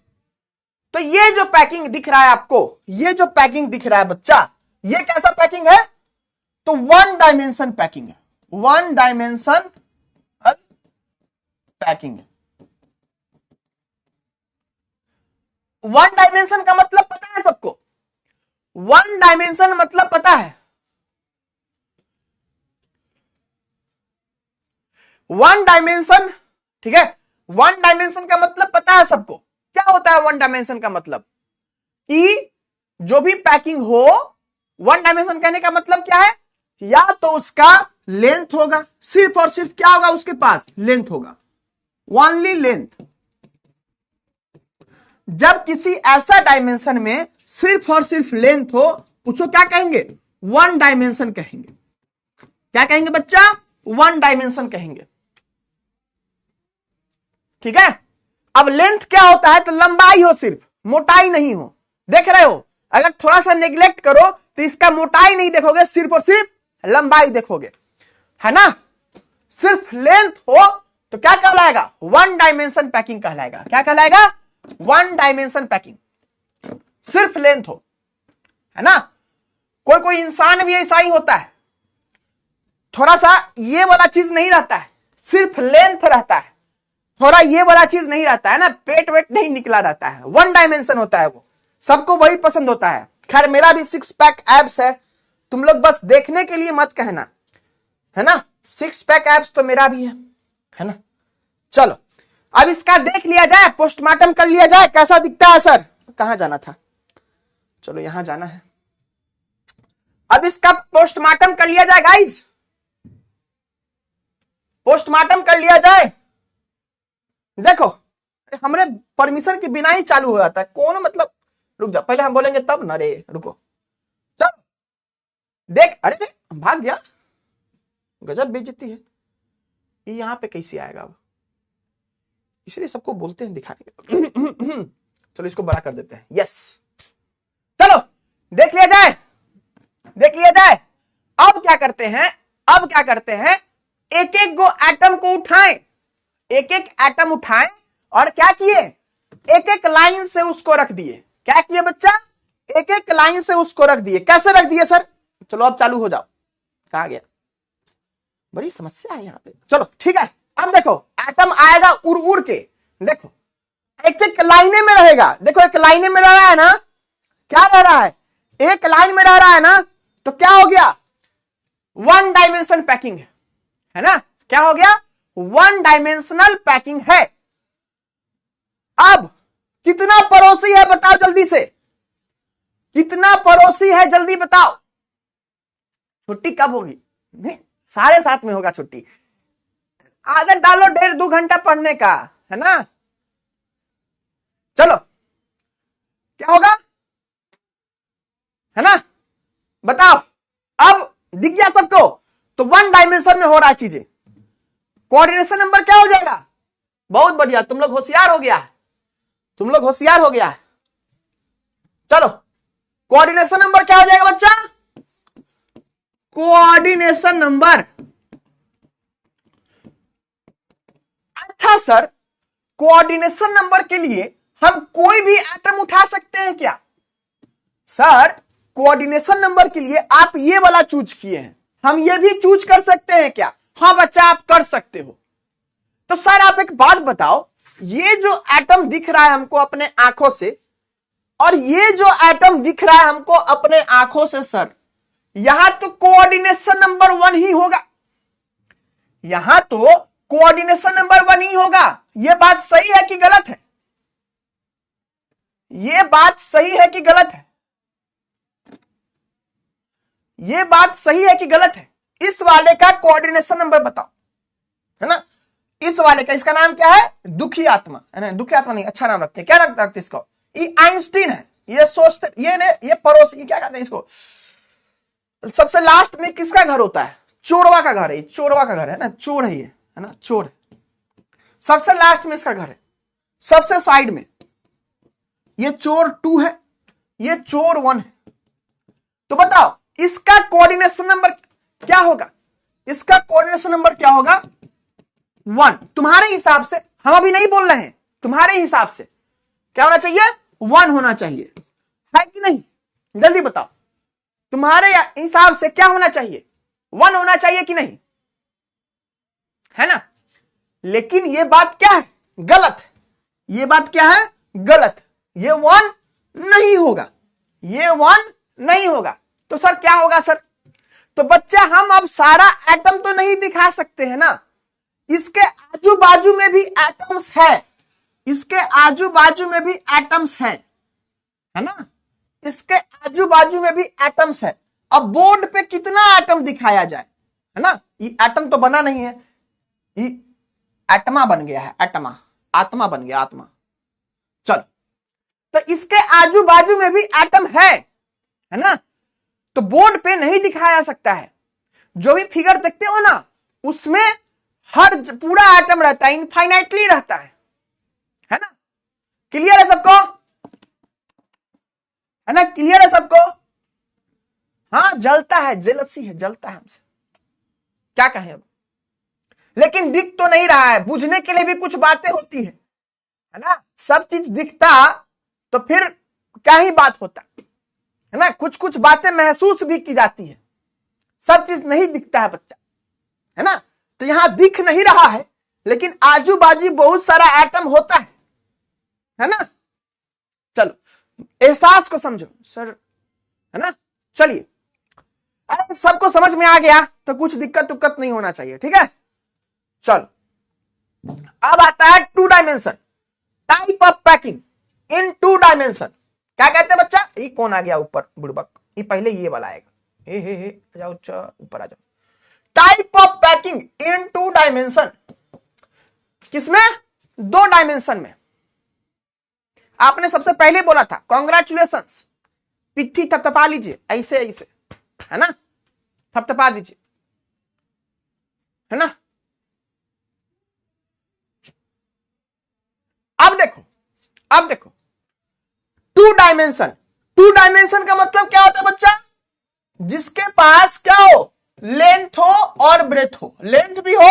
तो ये जो पैकिंग दिख रहा है आपको, ये जो पैकिंग दिख रहा है बच्चा, ये कैसा पैकिंग है, तो वन डायमेंशन पैकिंग है, वन डायमेंशन पैकिंग है। वन डायमेंशन का मतलब पता है सबको, वन डायमेंशन मतलब पता है, वन डायमेंशन। ठीक है, वन डायमेंशन का मतलब पता है सबको, क्या होता है वन डायमेंशन का मतलब, कि जो भी पैकिंग हो, वन डायमेंशन कहने का मतलब क्या है, या तो उसका लेंथ होगा, सिर्फ और सिर्फ क्या होगा उसके पास, लेंथ होगा, ओनली लेंथ। जब किसी ऐसा डायमेंशन में सिर्फ और सिर्फ लेंथ हो, उसको क्या कहेंगे, वन डायमेंशन कहेंगे। क्या कहेंगे बच्चा, वन डायमेंशन कहेंगे। ठीक है, अब लेंथ क्या होता है, तो लंबाई हो, सिर्फ मोटाई नहीं हो। देख रहे हो, अगर थोड़ा सा नेग्लेक्ट करो तो इसका मोटाई नहीं देखोगे, सिर्फ और सिर्फ लंबाई देखोगे, है ना। सिर्फ लेंथ हो तो क्या कहलाएगा, वन डायमेंशन पैकिंग कहलाएगा। क्या कहलाएगा, वन डायमेंशन पैकिंग। सिर्फ लेंथ हो, है ना। कोई कोई इंसान भी ऐसा ही होता है, थोड़ा सा ये वाला चीज नहीं रहता है, सिर्फ लेंथ रहता है, थोड़ा ये वाला चीज नहीं रहता है ना, पेट वेट नहीं निकला रहता है, वन डायमेंशन होता है वो, सबको वही पसंद होता है। खैर मेरा भी सिक्स पैक एब्स है, तुम लोग बस देखने के लिए मत कहना, है ना। सिक्स पैक एब्स तो मेरा भी है ना। चलो अब इसका देख लिया जाए, पोस्टमार्टम कर लिया जाए, कैसा दिखता है सर। कहां जाना था, चलो यहां जाना है। अब इसका पोस्टमार्टम कर लिया जाए गाइज, पोस्टमार्टम कर लिया जाए। देखो हमरे परमिशन के बिना ही चालू हो जाता है, कौन मतलब, रुक जा पहले हम बोलेंगे तब ना रे, रुको। चल देख, अरे रे भाग गया, गजब बेइज्जती है ये, यहां पे कैसे आएगा अब, इसलिए सबको बोलते हैं दिखाने के। चलो इसको बड़ा कर देते हैं, यस। चलो देख लिया जाए, देख लिया जाए। अब क्या करते हैं, अब क्या करते हैं, एक एक गो एटम को उठाएं, एक एक एटम उठाएं और क्या किए, एक एक लाइन से उसको रख दिए। क्या किए बच्चा, एक एक लाइन से उसको रख दिए। कैसे रख दिए सर, चलो अब चालू हो जाओ। कहां गया, बड़ी समस्या है यहां पे। चलो ठीक है, अब देखो एटम आएगा उड़ उड़ के, देखो एक एक लाइने में रहेगा। देखो एक लाइने में रह रहा है ना, क्या रह रहा है, एक लाइन में रह रहा है ना, तो क्या हो गया, वन डायमेंशन पैकिंग है ना। क्या हो गया, वन डायमेंशनल पैकिंग है। अब कितना पड़ोसी है बताओ जल्दी से, कितना पड़ोसी है जल्दी बताओ। छुट्टी कब होगी, नहीं 7:30 में होगा छुट्टी। आदत डालो 1.5-2 घंटा पढ़ने का, है ना। चलो क्या होगा, है ना, बताओ। अब दिख गया सबको, तो वन डायमेंशन में हो रहा है चीजें। कोऑर्डिनेशन नंबर क्या हो जाएगा, बहुत बढ़िया, तुम लोग होशियार हो गया, तुम लोग होशियार हो गया। चलो कोऑर्डिनेशन नंबर क्या हो जाएगा बच्चा, कोऑर्डिनेशन नंबर। अच्छा सर, कोऑर्डिनेशन नंबर के लिए हम कोई भी एटम उठा सकते हैं क्या। सर कोऑर्डिनेशन नंबर के लिए आप ये वाला चूज किए हैं, हम ये भी चूज कर सकते हैं क्या। हाँ बच्चा आप कर सकते हो। तो सर आप एक बात बताओ, ये जो एटम दिख रहा है हमको अपने आंखों से, और ये जो एटम दिख रहा है हमको अपने आंखों से, सर यहां तो कोऑर्डिनेशन नंबर 1 ही होगा, यहां तो कोऑर्डिनेशन नंबर 1 ही होगा। यह बात सही है कि गलत है? यह बात सही है कि गलत है? यह बात सही है कि गलत है? इस वाले का कोऑर्डिनेशन नंबर बताओ, है ना। इस वाले का, इसका नाम क्या है? दुखी आत्मा, है ना। दुखी आत्मा नहीं, अच्छा नाम रखते हैं, क्या रखते इसको? ये आइंस्टीन है। ये सोचते, ये पड़ोस, ये क्या कहते हैं इसको? सबसे लास्ट में किसका घर होता है? चोरवा का घर है। चोरवा का घर है ना, चोर है ये, है ना, चोर है। सबसे लास्ट में इसका घर है, सबसे साइड में। ये चोर 2 है, ये चोर 1 है। तो बताओ इसका कोऑर्डिनेशन नंबर क्या होगा? इसका कोऑर्डिनेशन नंबर क्या होगा? 1। तुम्हारे हिसाब से, हम अभी नहीं बोल रहे हैं, तुम्हारे हिसाब से क्या होना चाहिए? 1 होना चाहिए, है कि नहीं? जल्दी बताओ, तुम्हारे हिसाब से क्या होना चाहिए? 1 होना चाहिए कि नहीं, है ना। लेकिन यह बात क्या है? गलत है। यह बात क्या है? गलत। ये 1 नहीं होगा, ये 1 नहीं होगा। तो सर क्या होगा सर? तो बच्चा हम अब सारा एटम तो नहीं दिखा सकते हैं ना, इसके आजू बाजू में भी एटम्स है, इसके आजू बाजू में भी एटम्स है ना, इसके आजू बाजू में भी एटम्स है। अब बोर्ड पे कितना एटम दिखाया जाए, है ना। ये एटम तो बना नहीं है, ये एटमा बन गया है, एटमा, आत्मा बन गया, आत्मा। चलो, तो इसके आजू बाजू में भी एटम है ना, तो बोर्ड पे नहीं दिखाया सकता है। जो भी फिगर देखते हो ना, उसमें हर पूरा एटम रहता है, इनफाइनाइटली रहता है ना। क्लियर है सबको? है ना, क्लियर है सबको? हाँ, जलता है, जेलसी है, जलता है हमसे, क्या कहें अब। लेकिन दिख तो नहीं रहा है, बुझने के लिए भी कुछ बातें होती है ना। सब चीज दिखता तो फिर क्या ही बात होता, है ना। कुछ कुछ बातें महसूस भी की जाती है, सब चीज नहीं दिखता है बच्चा, है ना। तो यहां दिख नहीं रहा है, लेकिन आजू बाजू बहुत सारा एटम होता है ना। चलो, एहसास को समझो सर, है ना। चलिए, अरे सबको समझ में आ गया तो कुछ दिक्कत उक्कत नहीं होना चाहिए, ठीक है। चलो, अब आता है 2 dimension, type of packing in 2 dimension. क्या कहते हैं बच्चा? ये कौन आ गया ऊपर बुड़बक? ये पहले ये वाला आएगा, हे जाओ ऊपर आ जाओ। Type of packing in 2 dimension, किसमें? 2 डायमेंशन में। आपने सबसे पहले बोला था कॉन्ग्रेचुलेशंस, पिट्ठी थपथपा लीजिए, ऐसे ऐसे, है ना, थपथपा दीजिए, है ना। अब देखो 2 डायमेंशन। 2 डायमेंशन का मतलब क्या होता है बच्चा? जिसके पास क्या हो? लेंथ हो और ब्रेथ हो, लेंथ भी हो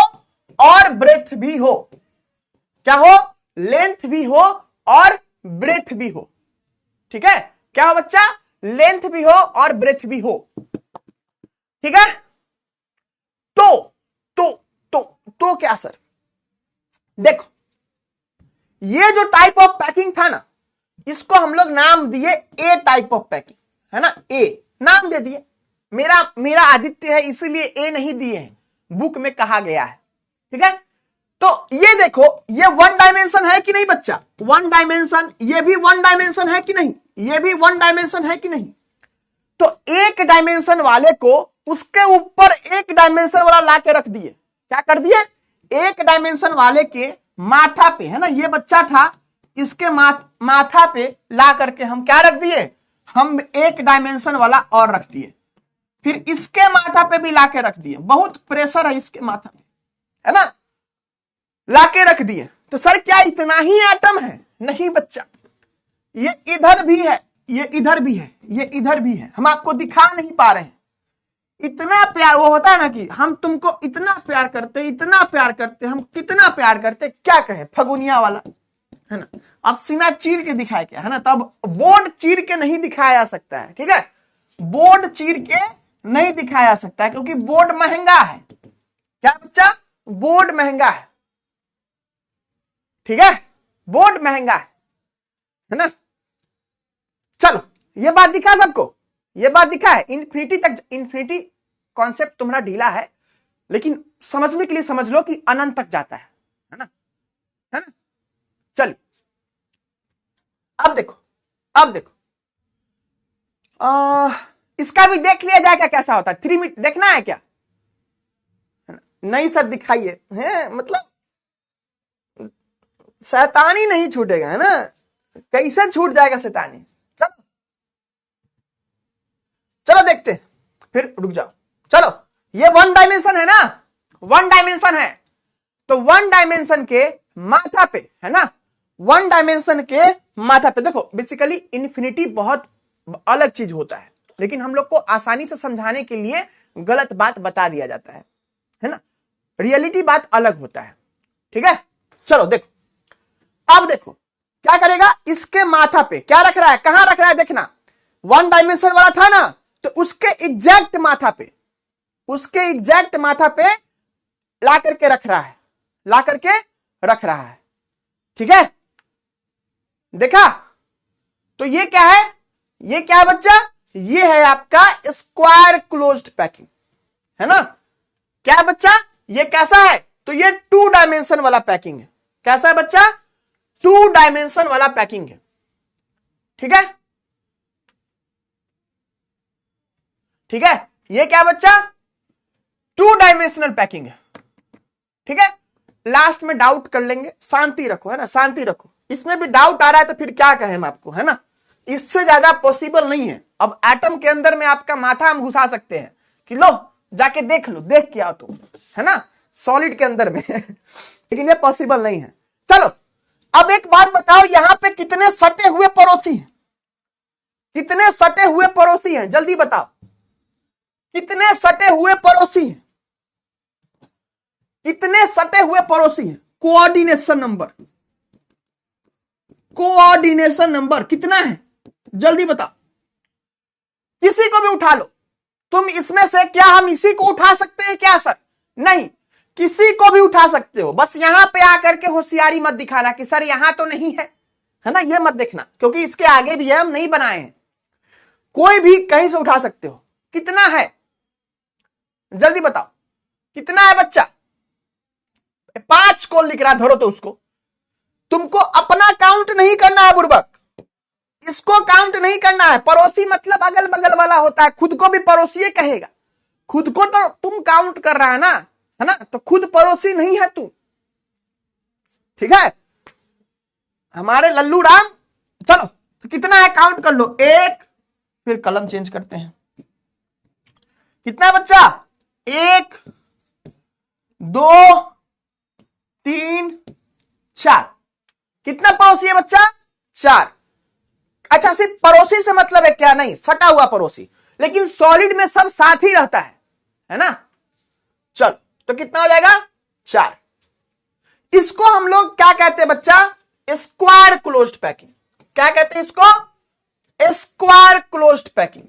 और ब्रेथ भी हो। क्या हो? लेंथ भी हो और ब्रेथ भी हो, ठीक है। क्या हो बच्चा? लेंथ भी हो और ब्रेथ भी हो, ठीक है। तो क्या सर? देखो, ये जो टाइप ऑफ पैकिंग था ना, इसको हम लोग नाम दिए ए टाइप ऑफ पैकिंग, है ना। ए नाम दे दिए। मेरा आदित्य है, इसीलिए ए नहीं दिए हैं, बुक में कहा गया है, ठीक है। तो ये देखो, ये 1 डायमेंशन है कि नहीं बच्चा? 1 डायमेंशन। ये भी 1 डायमेंशन है कि नहीं? ये भी 1 डायमेंशन है कि नहीं? तो 1 डायमेंशन वाले को उसके ऊपर 1 डायमेंशन वाला ला के रख दिए। क्या कर दिए? 1 डायमेंशन वाले के माथा पे, है ना, ये बच्चा था, इसके माथा पे ला करके हम क्या रख दिए? हम 1 डायमेंशन वाला और रख दिए। फिर इसके माथा पे भी ला के रख दिए, बहुत प्रेशर है इसके माथा पे, है ना, लाके रख दिए। तो सर क्या इतना ही एटम है? नहीं बच्चा, ये इधर भी है, ये इधर भी है, ये इधर भी है, हम आपको दिखा नहीं पा रहे हैं। इतना प्यार, वो होता है ना कि हम तुमको इतना प्यार करते, इतना प्यार करते, हम कितना प्यार करते, क्या कहें, फगुनिया वाला, है ना। अब सीना चीर के दिखाए क्या, है ना। तब बोर्ड चीर के नहीं दिखाया जा सकता है, ठीक है। बोर्ड चीर के नहीं दिखाया जा सकता है, क्योंकि बोर्ड महंगा है। क्या बच्चा? बोर्ड महंगा है, ठीक है, बोर्ड महंगा है ना। चलो, ये बात दिखा सबको, ये बात दिखा है। इन्फिनिटी तक, इन्फिनिटी कॉन्सेप्ट तुम्हारा ढीला है, लेकिन समझने के लिए समझ लो कि अनंत तक जाता है ना, है ना। चलिए अब देखो, अब देखो इसका भी देख लिया जाएगा कैसा होता है। 3 मिनट देखना है क्या? नहीं सर दिखाइए, है मतलब शैतानी नहीं छूटेगा, है ना, कैसे छूट जाएगा शैतानी। चलो चलो देखते, फिर रुक जाओ। चलो ये 1 डायमेंशन है ना, 1 डायमेंशन है, तो 1 डायमेंशन के माथा पे, है ना, 1 डायमेंशन के माथा पे देखो, बेसिकली इन्फिनिटी बहुत अलग चीज होता है, लेकिन हम लोग को आसानी से समझाने के लिए गलत बात बता दिया जाता है ना, रियलिटी बात अलग होता है, ठीक है। चलो देखो, अब देखो क्या करेगा, इसके माथा पे क्या रख रहा है, कहां रख रहा है, देखना 1 डायमेंशन वाला था ना, तो उसके एग्जैक्ट माथा पे, उसके एग्जैक्ट माथा पे ला करके रख रहा है, ला करके रख रहा है, ठीक है। देखा, तो ये क्या है, ये क्या है बच्चा, ये है आपका स्क्वायर क्लोज्ड पैकिंग, है ना। क्या है बच्चा, ये कैसा है, तो ये 2 डायमेंशन वाला पैकिंग है। कैसा है बच्चा, 2 डायमेंशन वाला पैकिंग है, ठीक है, ठीक है। ये क्या बच्चा, 2 डायमेंशनल पैकिंग है, ठीक है। लास्ट में डाउट कर लेंगे, शांति रखो, है ना, शांति रखो। इसमें भी डाउट आ रहा है तो फिर क्या कहें हम आपको, है ना, इससे ज्यादा पॉसिबल नहीं है। अब एटम के अंदर में आपका माथा हम घुसा सकते हैं कि लो जाके देख लो, देख के आओ तुम, है ना, सॉलिड के अंदर में लेकिन ये पॉसिबल नहीं है। चलो अब एक बात बताओ, यहां पे कितने सटे हुए पड़ोसी हैं, कितने सटे हुए पड़ोसी हैं, जल्दी बताओ, कितने सटे हुए पड़ोसी हैं, कितने सटे हुए पड़ोसी हैं। कोऑर्डिनेशन नंबर, कोऑर्डिनेशन नंबर कितना है, जल्दी बताओ, किसी को भी उठा लो तुम इसमें से। क्या हम इसी को उठा सकते हैं क्या सर, नहीं, किसी को भी उठा सकते हो, बस यहां पे आकर के होशियारी मत दिखाना कि सर यहां तो नहीं है, है ना, ये मत देखना, क्योंकि इसके आगे भी है, हम नहीं बनाए हैं। कोई भी कहीं से उठा सकते हो। कितना है, जल्दी बताओ, कितना है बच्चा, 5 कौन लिख रहा है, धरो तो उसको, तुमको अपना काउंट नहीं करना है बुर्बक, इसको काउंट नहीं करना है। पड़ोसी मतलब अगल बगल वाला होता है, खुद को भी पड़ोसी कहेगा, खुद को तो तुम काउंट कर रहा है ना, तो खुद पड़ोसी नहीं है तू, ठीक है, हमारे लल्लू राम। चलो तो कितना है, काउंट कर लो, 1, फिर कलम चेंज करते हैं, कितना है बच्चा, 1 2 3 4, कितना पड़ोसी है बच्चा, 4। अच्छा सिर्फ पड़ोसी से मतलब है क्या, नहीं, सटा हुआ पड़ोसी, लेकिन सॉलिड में सब साथ ही रहता है ना। चलो तो कितना हो जाएगा, 4। इसको हम लोग क्या कहते हैं बच्चा, स्क्वायर क्लोज्ड पैकिंग। क्या कहते हैं इसको, square closed packing,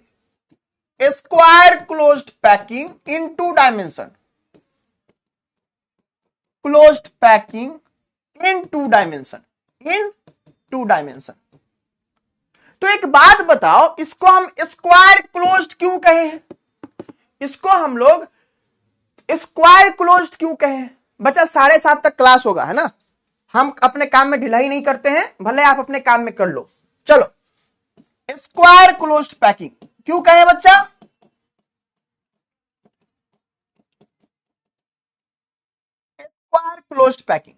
square closed packing इन 2 डायमेंशन, क्लोज्ड पैकिंग इन 2 डायमेंशन, इन 2 डायमेंशन। तो एक बात बताओ, इसको हम स्क्वायर क्लोज्ड क्यों कहे हैं, इसको हम लोग स्क्वायर क्लोज्ड क्यों कहे हैं बच्चा। 7:30 तक क्लास होगा, है ना, हम अपने काम में ढिलाई नहीं करते हैं, भले आप अपने काम में कर लो। चलो स्क्वायर क्लोज्ड पैकिंग क्यों कहे बच्चा, स्क्वायर क्लोज्ड पैकिंग,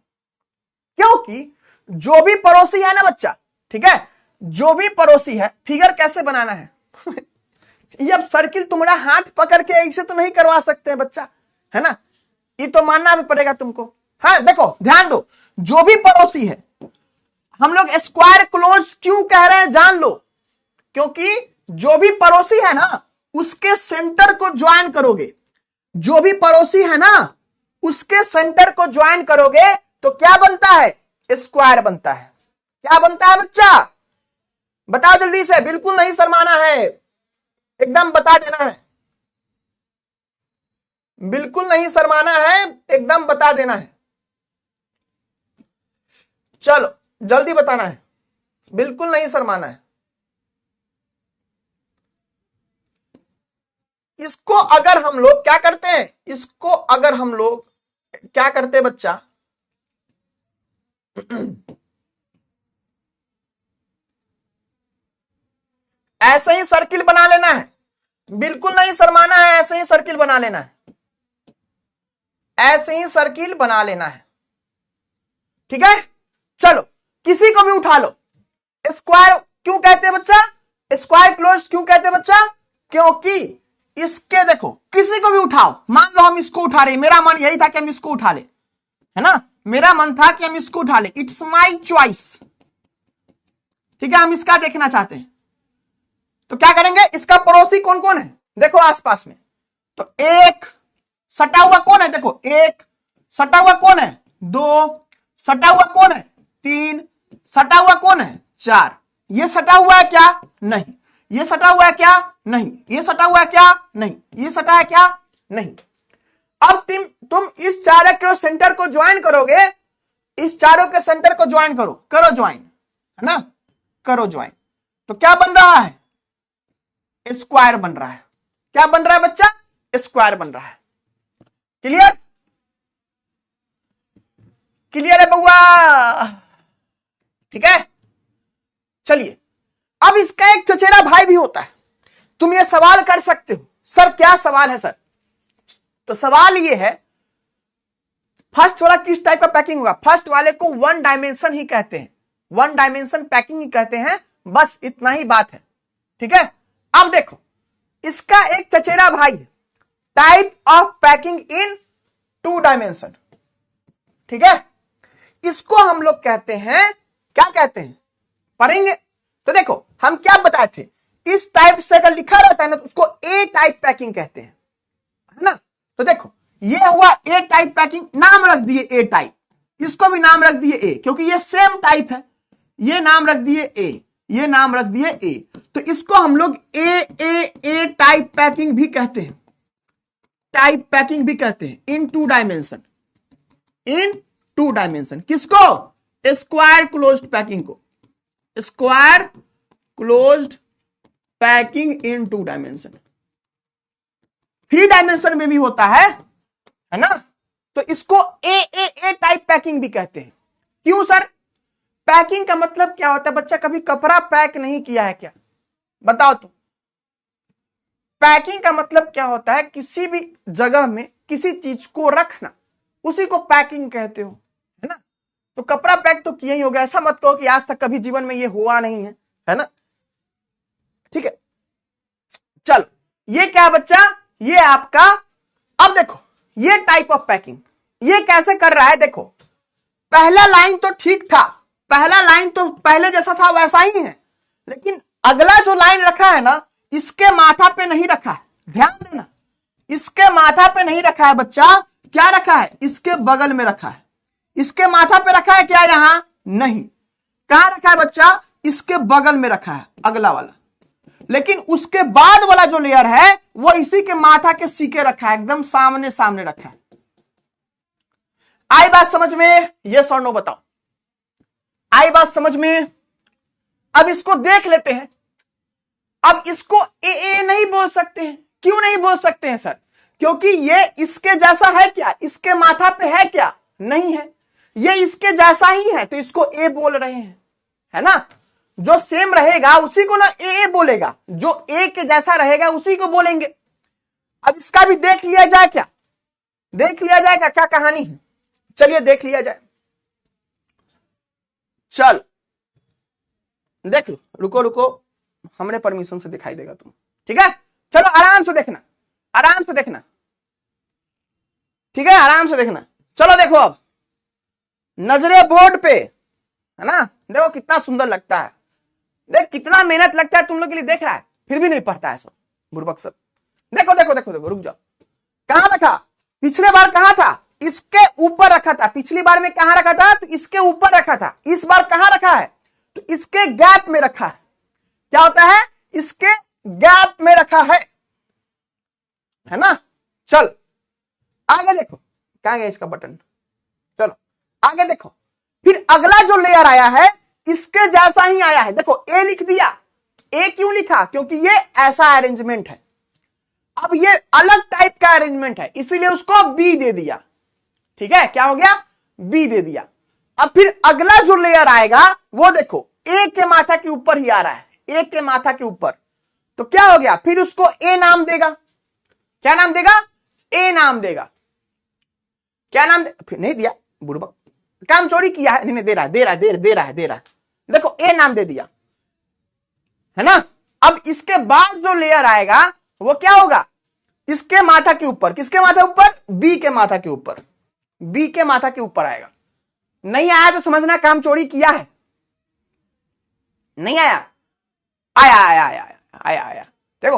क्योंकि जो भी पड़ोसी है ना बच्चा, ठीक है, जो भी पड़ोसी है, फिगर कैसे बनाना है ये अब सर्किल तुम्हारा हाथ पकड़ के ऐसे तो नहीं करवा सकते हैं बच्चा, है ना, ये तो मानना भी पड़ेगा तुमको। हाँ देखो ध्यान दो, जो भी पड़ोसी है, हम लोग स्क्वायर क्लोज क्यों कह रहे हैं जान लो, क्योंकि जो भी पड़ोसी है ना उसके सेंटर को ज्वाइन करोगे, जो भी पड़ोसी है ना उसके सेंटर को ज्वाइन करोगे तो क्या बनता है, स्क्वायर बनता है। क्या बनता है बच्चा, बताओ जल्दी से, बिल्कुल नहीं शर्माना है, एकदम बता देना है, बिल्कुल नहीं शर्माना है, एकदम बता देना है। चलो जल्दी बताना है, बिल्कुल नहीं शर्माना है। इसको अगर हम लोग क्या करते हैं, इसको अगर हम लोग क्या करते हैं बच्चा, ऐसे ही सर्किल बना लेना है, बिल्कुल नहीं शर्माना है, ऐसे ही सर्किल बना लेना है, ऐसे ही सर्किल बना लेना है, ठीक है। चलो किसी को भी उठा लो, स्क्वायर क्यों कहते हैं बच्चा, स्क्वायर क्लोज्ड क्यों कहते हैं बच्चा, क्योंकि इसके देखो किसी को भी उठाओ, मान लो हम इसको उठा रहे, मेरा मन यही था कि हम इसको उठा ले, है ना, मेरा मन था कि हम इसको उठा ले, इट्स माई चॉइस, ठीक है, हम इसका देखना चाहते हैं, तो क्या करेंगे, इसका पड़ोसी कौन कौन है, देखो आसपास में, तो एक सटा हुआ कौन है, देखो एक सटा हुआ कौन है, दो सटा हुआ कौन है, तीन सटा हुआ कौन है, चार, ये सटा हुआ है क्या, नहीं, ये सटा हुआ है क्या, नहीं, ये सटा हुआ है क्या, नहीं, ये सटा है क्या, नहीं। अब तुम इस चारों के सेंटर को ज्वाइन करोगे, इस चारों के सेंटर को ज्वाइन करो ज्वाइन, है ना, करो ज्वाइन, तो क्या बन रहा है, स्क्वायर बन रहा है, क्या बन रहा है बच्चा, स्क्वायर बन रहा है, क्लियर, क्लियर है बउआ, ठीक है। चलिए अब इसका एक चचेरा भाई भी होता है, तुम ये सवाल कर सकते हो, सर क्या सवाल है सर, तो सवाल ये है, फर्स्ट वाला किस टाइप का पैकिंग होगा, फर्स्ट वाले को वन डायमेंशन ही कहते हैं, वन डायमेंशन पैकिंग ही कहते हैं, बस इतना ही बात है, ठीक है। अब देखो इसका एक चचेरा भाई है, type of packing in two dimension, ठीक है, इसको हम लोग कहते हैं, क्या कहते हैं, पढ़ेंगे, तो देखो हम क्या बताए थे, इस टाइप से अगर लिखा रहता है ना तो उसको ए टाइप पैकिंग कहते हैं, है ना, तो देखो ये हुआ ए टाइप पैकिंग, नाम रख दिए ए टाइप, इसको भी नाम रख दिए ए, क्योंकि ये सेम टाइप है, ये नाम रख दिए ए, ये नाम रख दिए ए, तो इसको हम लोग ए टाइप पैकिंग भी कहते हैं, टाइप पैकिंग भी कहते हैं, in two dimension, in two dimension, किसको, स्क्वायर क्लोज्ड पैकिंग को, square closed packing in two dimension, three dimension में भी होता है ना, तो इसको ए टाइप पैकिंग भी कहते हैं। क्यों सर, पैकिंग का मतलब क्या होता है बच्चा, कभी कपड़ा पैक नहीं किया है क्या, बताओ तो, पैकिंग का मतलब क्या होता है, किसी भी जगह में किसी चीज को रखना, उसी को पैकिंग कहते हो, है ना, तो कपड़ा पैक तो किया ही होगा, ऐसा मत कहो कि आज तक कभी जीवन में ये हुआ नहीं है ना, ठीक है। चलो ये क्या बच्चा, ये आपका, अब देखो ये टाइप ऑफ पैकिंग ये कैसे कर रहा है, देखो पहला लाइन तो ठीक था, पहला लाइन तो पहले जैसा था वैसा ही है, लेकिन अगला जो लाइन रखा है ना, इसके माथा पे नहीं रखा है, ध्यान देना, इसके माथा पे नहीं रखा है बच्चा, क्या रखा है, इसके बगल में रखा है, इसके माथा पे रखा है क्या, यहां नहीं, कहां रखा है बच्चा, इसके बगल में रखा है अगला वाला, लेकिन उसके बाद वाला जो लेयर है वो इसी के माथा के सीके रखा है, एकदम सामने सामने रखा है। आई बात समझ में, यस और नो बताओ, आई बात समझ में। अब इसको देख लेते हैं, अब इसको ए नहीं बोल सकते हैं, क्यों नहीं बोल सकते हैं सर, क्योंकि ये इसके जैसा है क्या, इसके माथा पे है क्या, नहीं है, ये इसके जैसा ही है, तो इसको ए बोल रहे हैं, है ना, जो सेम रहेगा उसी को ना ए बोलेगा, जो ए के जैसा रहेगा उसी को बोलेंगे। अब इसका भी देख लिया जाए क्या, देख लिया जाएगा क्या कहानी है, चलिए देख लिया जाए, चल देख लो, रुको रुको, हमने परमिशन से दिखाई देगा तुम, ठीक है, चलो आराम से देखना, आराम से देखना, ठीक है, आराम से देखना, चलो देखो अब नजरे बोर्ड पे, है ना, देखो कितना सुंदर लगता है, देख कितना मेहनत लगता है तुम लोग के लिए, देख रहा है फिर भी नहीं पढ़ता है सब बुर्बक सब, देखो देखो देखो देखो, रुक जाओ, कहां रखा, पिछले बार कहां था, इसके ऊपर रखा था, पिछली बार में कहां रखा था, तो इसके ऊपर रखा था, इस बार कहां रखा है, तो इसके गैप में रखा है, क्या होता है, इसके गैप में रखा है ना। चल आगे देखो, कहां गया इसका बटन, चलो आगे देखो, फिर अगला जो लेयर आया है इसके जैसा ही आया है, देखो ए लिख दिया, ए क्यों लिखा, क्योंकि ये ऐसा अरेंजमेंट है, अब ये अलग टाइप का अरेंजमेंट है, इसीलिए उसको बी दे दिया। ठीक है, क्या हो गया, बी दे दिया। अब फिर अगला जो लेयर आएगा वो देखो ए के माथा के ऊपर ही आ रहा है, ए के माथा के ऊपर, तो क्या हो गया, फिर उसको ए नाम देगा। क्या नाम देगा, ए नाम देगा। क्या नाम फिर नहीं दिया, बुड़बक काम चोरी किया है, नहीं दे रहा है, दे रहा है, दे रहा है, दे रहा है, देखो ए नाम दे दिया, है ना। अब इसके बाद जो लेयर आएगा वो क्या होगा, इसके माथा के ऊपर, किसके माथा ऊपर, बी के माथा के ऊपर, बी के माथा के ऊपर आएगा। नहीं आया तो समझना काम चोरी किया है। नहीं आया, आया आया आया आया आया, देखो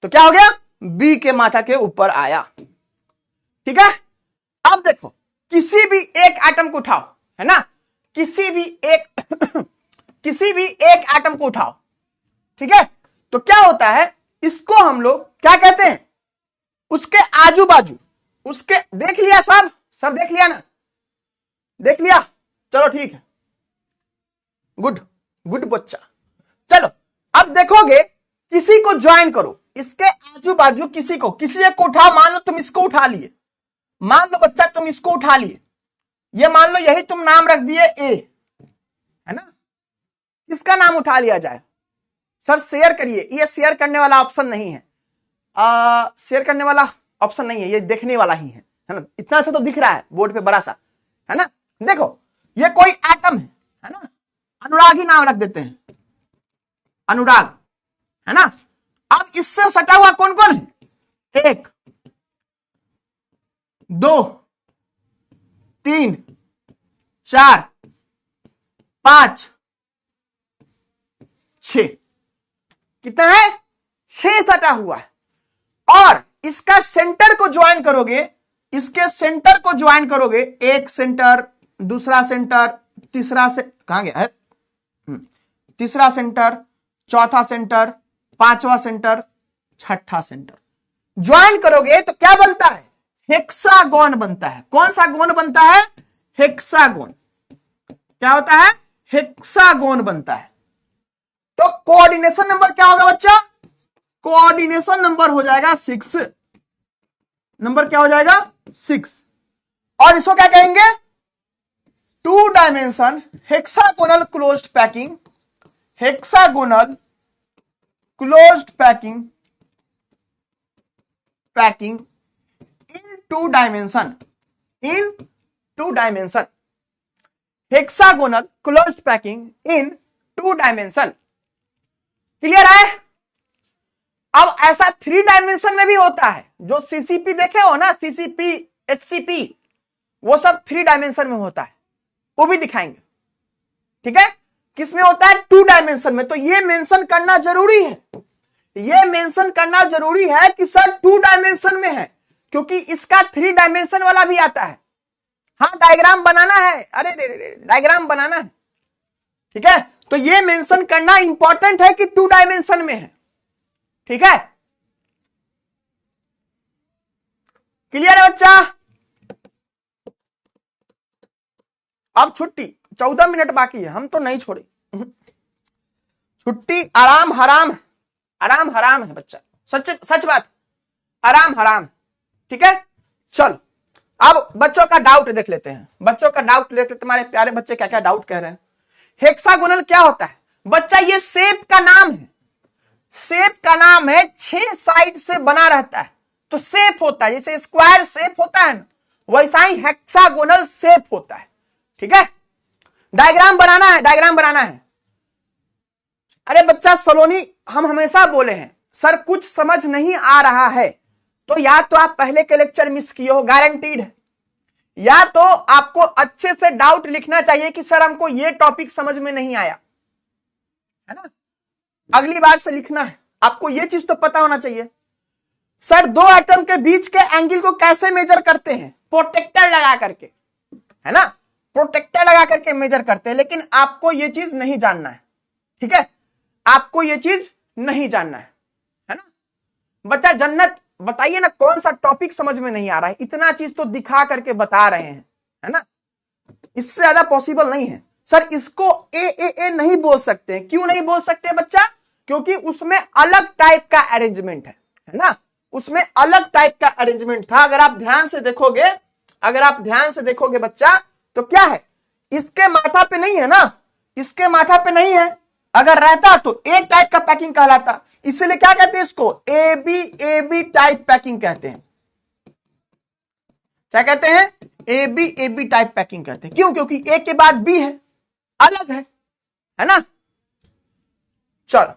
तो क्या हो गया, बी के माथा के ऊपर आया। ठीक है, अब देखो किसी भी एक एटम को उठाओ, है ना, किसी भी एक एटम को उठाओ। ठीक है, तो क्या होता है, इसको हम लोग क्या कहते हैं, उसके आजू बाजू, उसके देख लिया, सब देख लिया ना, देख लिया, चलो ठीक है, गुड गुड बच्चा। चलो अब देखोगे, किसी को ज्वाइन करो, इसके आजू बाजू किसी एक को उठाओ। मान लो तुम इसको उठा लिए, मान लो बच्चा तुम इसको उठा लिए, ये मान लो यही तुम नाम रख दिए ए, है ना, किसका नाम उठा लिया जाए, सर शेयर करिए, ये शेयर करने वाला ऑप्शन नहीं है, शेयर करने वाला ऑप्शन नहीं है, ये देखने वाला ही है ना। इतना अच्छा तो दिख रहा है बोर्ड पे बड़ा सा, है ना। देखो ये कोई एटम है ना, अनुराग ही नाम रख देते हैं, अनुराग, है ना। अब इससे सटा हुआ कौन कौन है, 1 2 3 4 5 6, कितना है, 6 सटा हुआ है। और इसका सेंटर को ज्वाइन करोगे, इसके सेंटर को ज्वाइन करोगे, एक सेंटर, दूसरा सेंटर, तीसरा से कहां गया है, तीसरा सेंटर, चौथा सेंटर, पांचवा सेंटर, छठा सेंटर, ज्वाइन करोगे तो क्या बनता है, हेक्सागोन बनता है। कौन सा गोन बनता है, हेक्सागोन। क्या होता है, हेक्सागोन बनता है। तो कोऑर्डिनेशन नंबर क्या होगा बच्चा, कोऑर्डिनेशन नंबर हो जाएगा 6, नंबर क्या हो जाएगा 6। और इसको क्या कहेंगे, 2 dimension hexagonal closed packing, hexagonal closed packing इन 2 डायमेंशन, इन 2 डायमेंशन, हेक्सागोनल क्लोज्ड पैकिंग इन 2 डायमेंशन। क्लियर है। अब ऐसा 3 डायमेंशन में भी होता है, जो सीसीपी देखे हो ना, सीसीपी एचसीपी, वो सब 3 डायमेंशन में होता है, वो भी दिखाएंगे। ठीक है, किसमें होता है, 2 डायमेंशन में। तो ये मेंशन करना जरूरी है, ये मेंशन करना जरूरी है कि सर 2 डायमेंशन में है, क्योंकि इसका 3 डायमेंशन वाला भी आता है। हाँ डायग्राम बनाना है, अरे डायग्राम बनाना है, ठीक है। तो ये मेंशन करना इंपॉर्टेंट है कि 2 डायमेंशन में है। ठीक है, क्लियर है बच्चा। अब छुट्टी, 14 मिनट बाकी है, हम तो नहीं छोड़े। छुट्टी आराम हराम, आराम हराम है बच्चा, सच बात, आराम हराम। ठीक है, चलो अब बच्चों का डाउट देख लेते हैं, बच्चों का डाउट देख लेते, तुम्हारे प्यारे बच्चे क्या क्या डाउट कह रहे हैं। हेक्सागोनल क्या होता है बच्चा, ये शेप का नाम है, शेप का नाम है, 6 साइड से बना रहता है, तो शेप होता है, जैसे स्क्वायर शेप होता है ना, वैसा ही हेक्सागोनल शेप होता है। ठीक है, डायग्राम बनाना है, डायग्राम बनाना है। अरे बच्चा सलोनी, हम हमेशा बोले हैं सर कुछ समझ नहीं आ रहा है, तो या तो आप पहले के लेक्चर मिस किए हो, गारंटीड है, या तो आपको अच्छे से डाउट लिखना चाहिए कि सर हमको ये टॉपिक समझ में नहीं आया, है ना। अगली बार से लिखना है, आपको ये चीज तो पता होना चाहिए। सर 2 एटम के बीच के एंगल को कैसे मेजर करते हैं, प्रोटेक्टर लगा करके, है ना, प्रोटेक्टर लगा करके मेजर करते हैं, लेकिन आपको ये चीज नहीं जानना है। ठीक है, आपको ये चीज नहीं जानना है ना बच्चा। जन्नत बताइए ना, कौन सा टॉपिक समझ में नहीं आ रहा है, इतना चीज तो दिखा करके बता रहे हैं, है ना, इससे ज्यादा पॉसिबल नहीं है। सर इसको ए नहीं बोल सकते, क्यों नहीं बोल सकते बच्चा, क्योंकि उसमें अलग टाइप का अरेंजमेंट है ना, उसमें अलग टाइप का अरेंजमेंट था। अगर आप ध्यान से देखोगे बच्चा, तो क्या है, इसके माथा पे नहीं है ना, इसके माथा पे नहीं है, अगर रहता तो एक टाइप का पैकिंग कहलाता। इसलिए क्या कहते हैं इसको, एबी टाइप पैकिंग कहते हैं। क्या कहते हैं, एबी टाइप पैकिंग कहते हैं। क्यों, क्योंकि ए के बाद बी है, अलग है ना। चलो,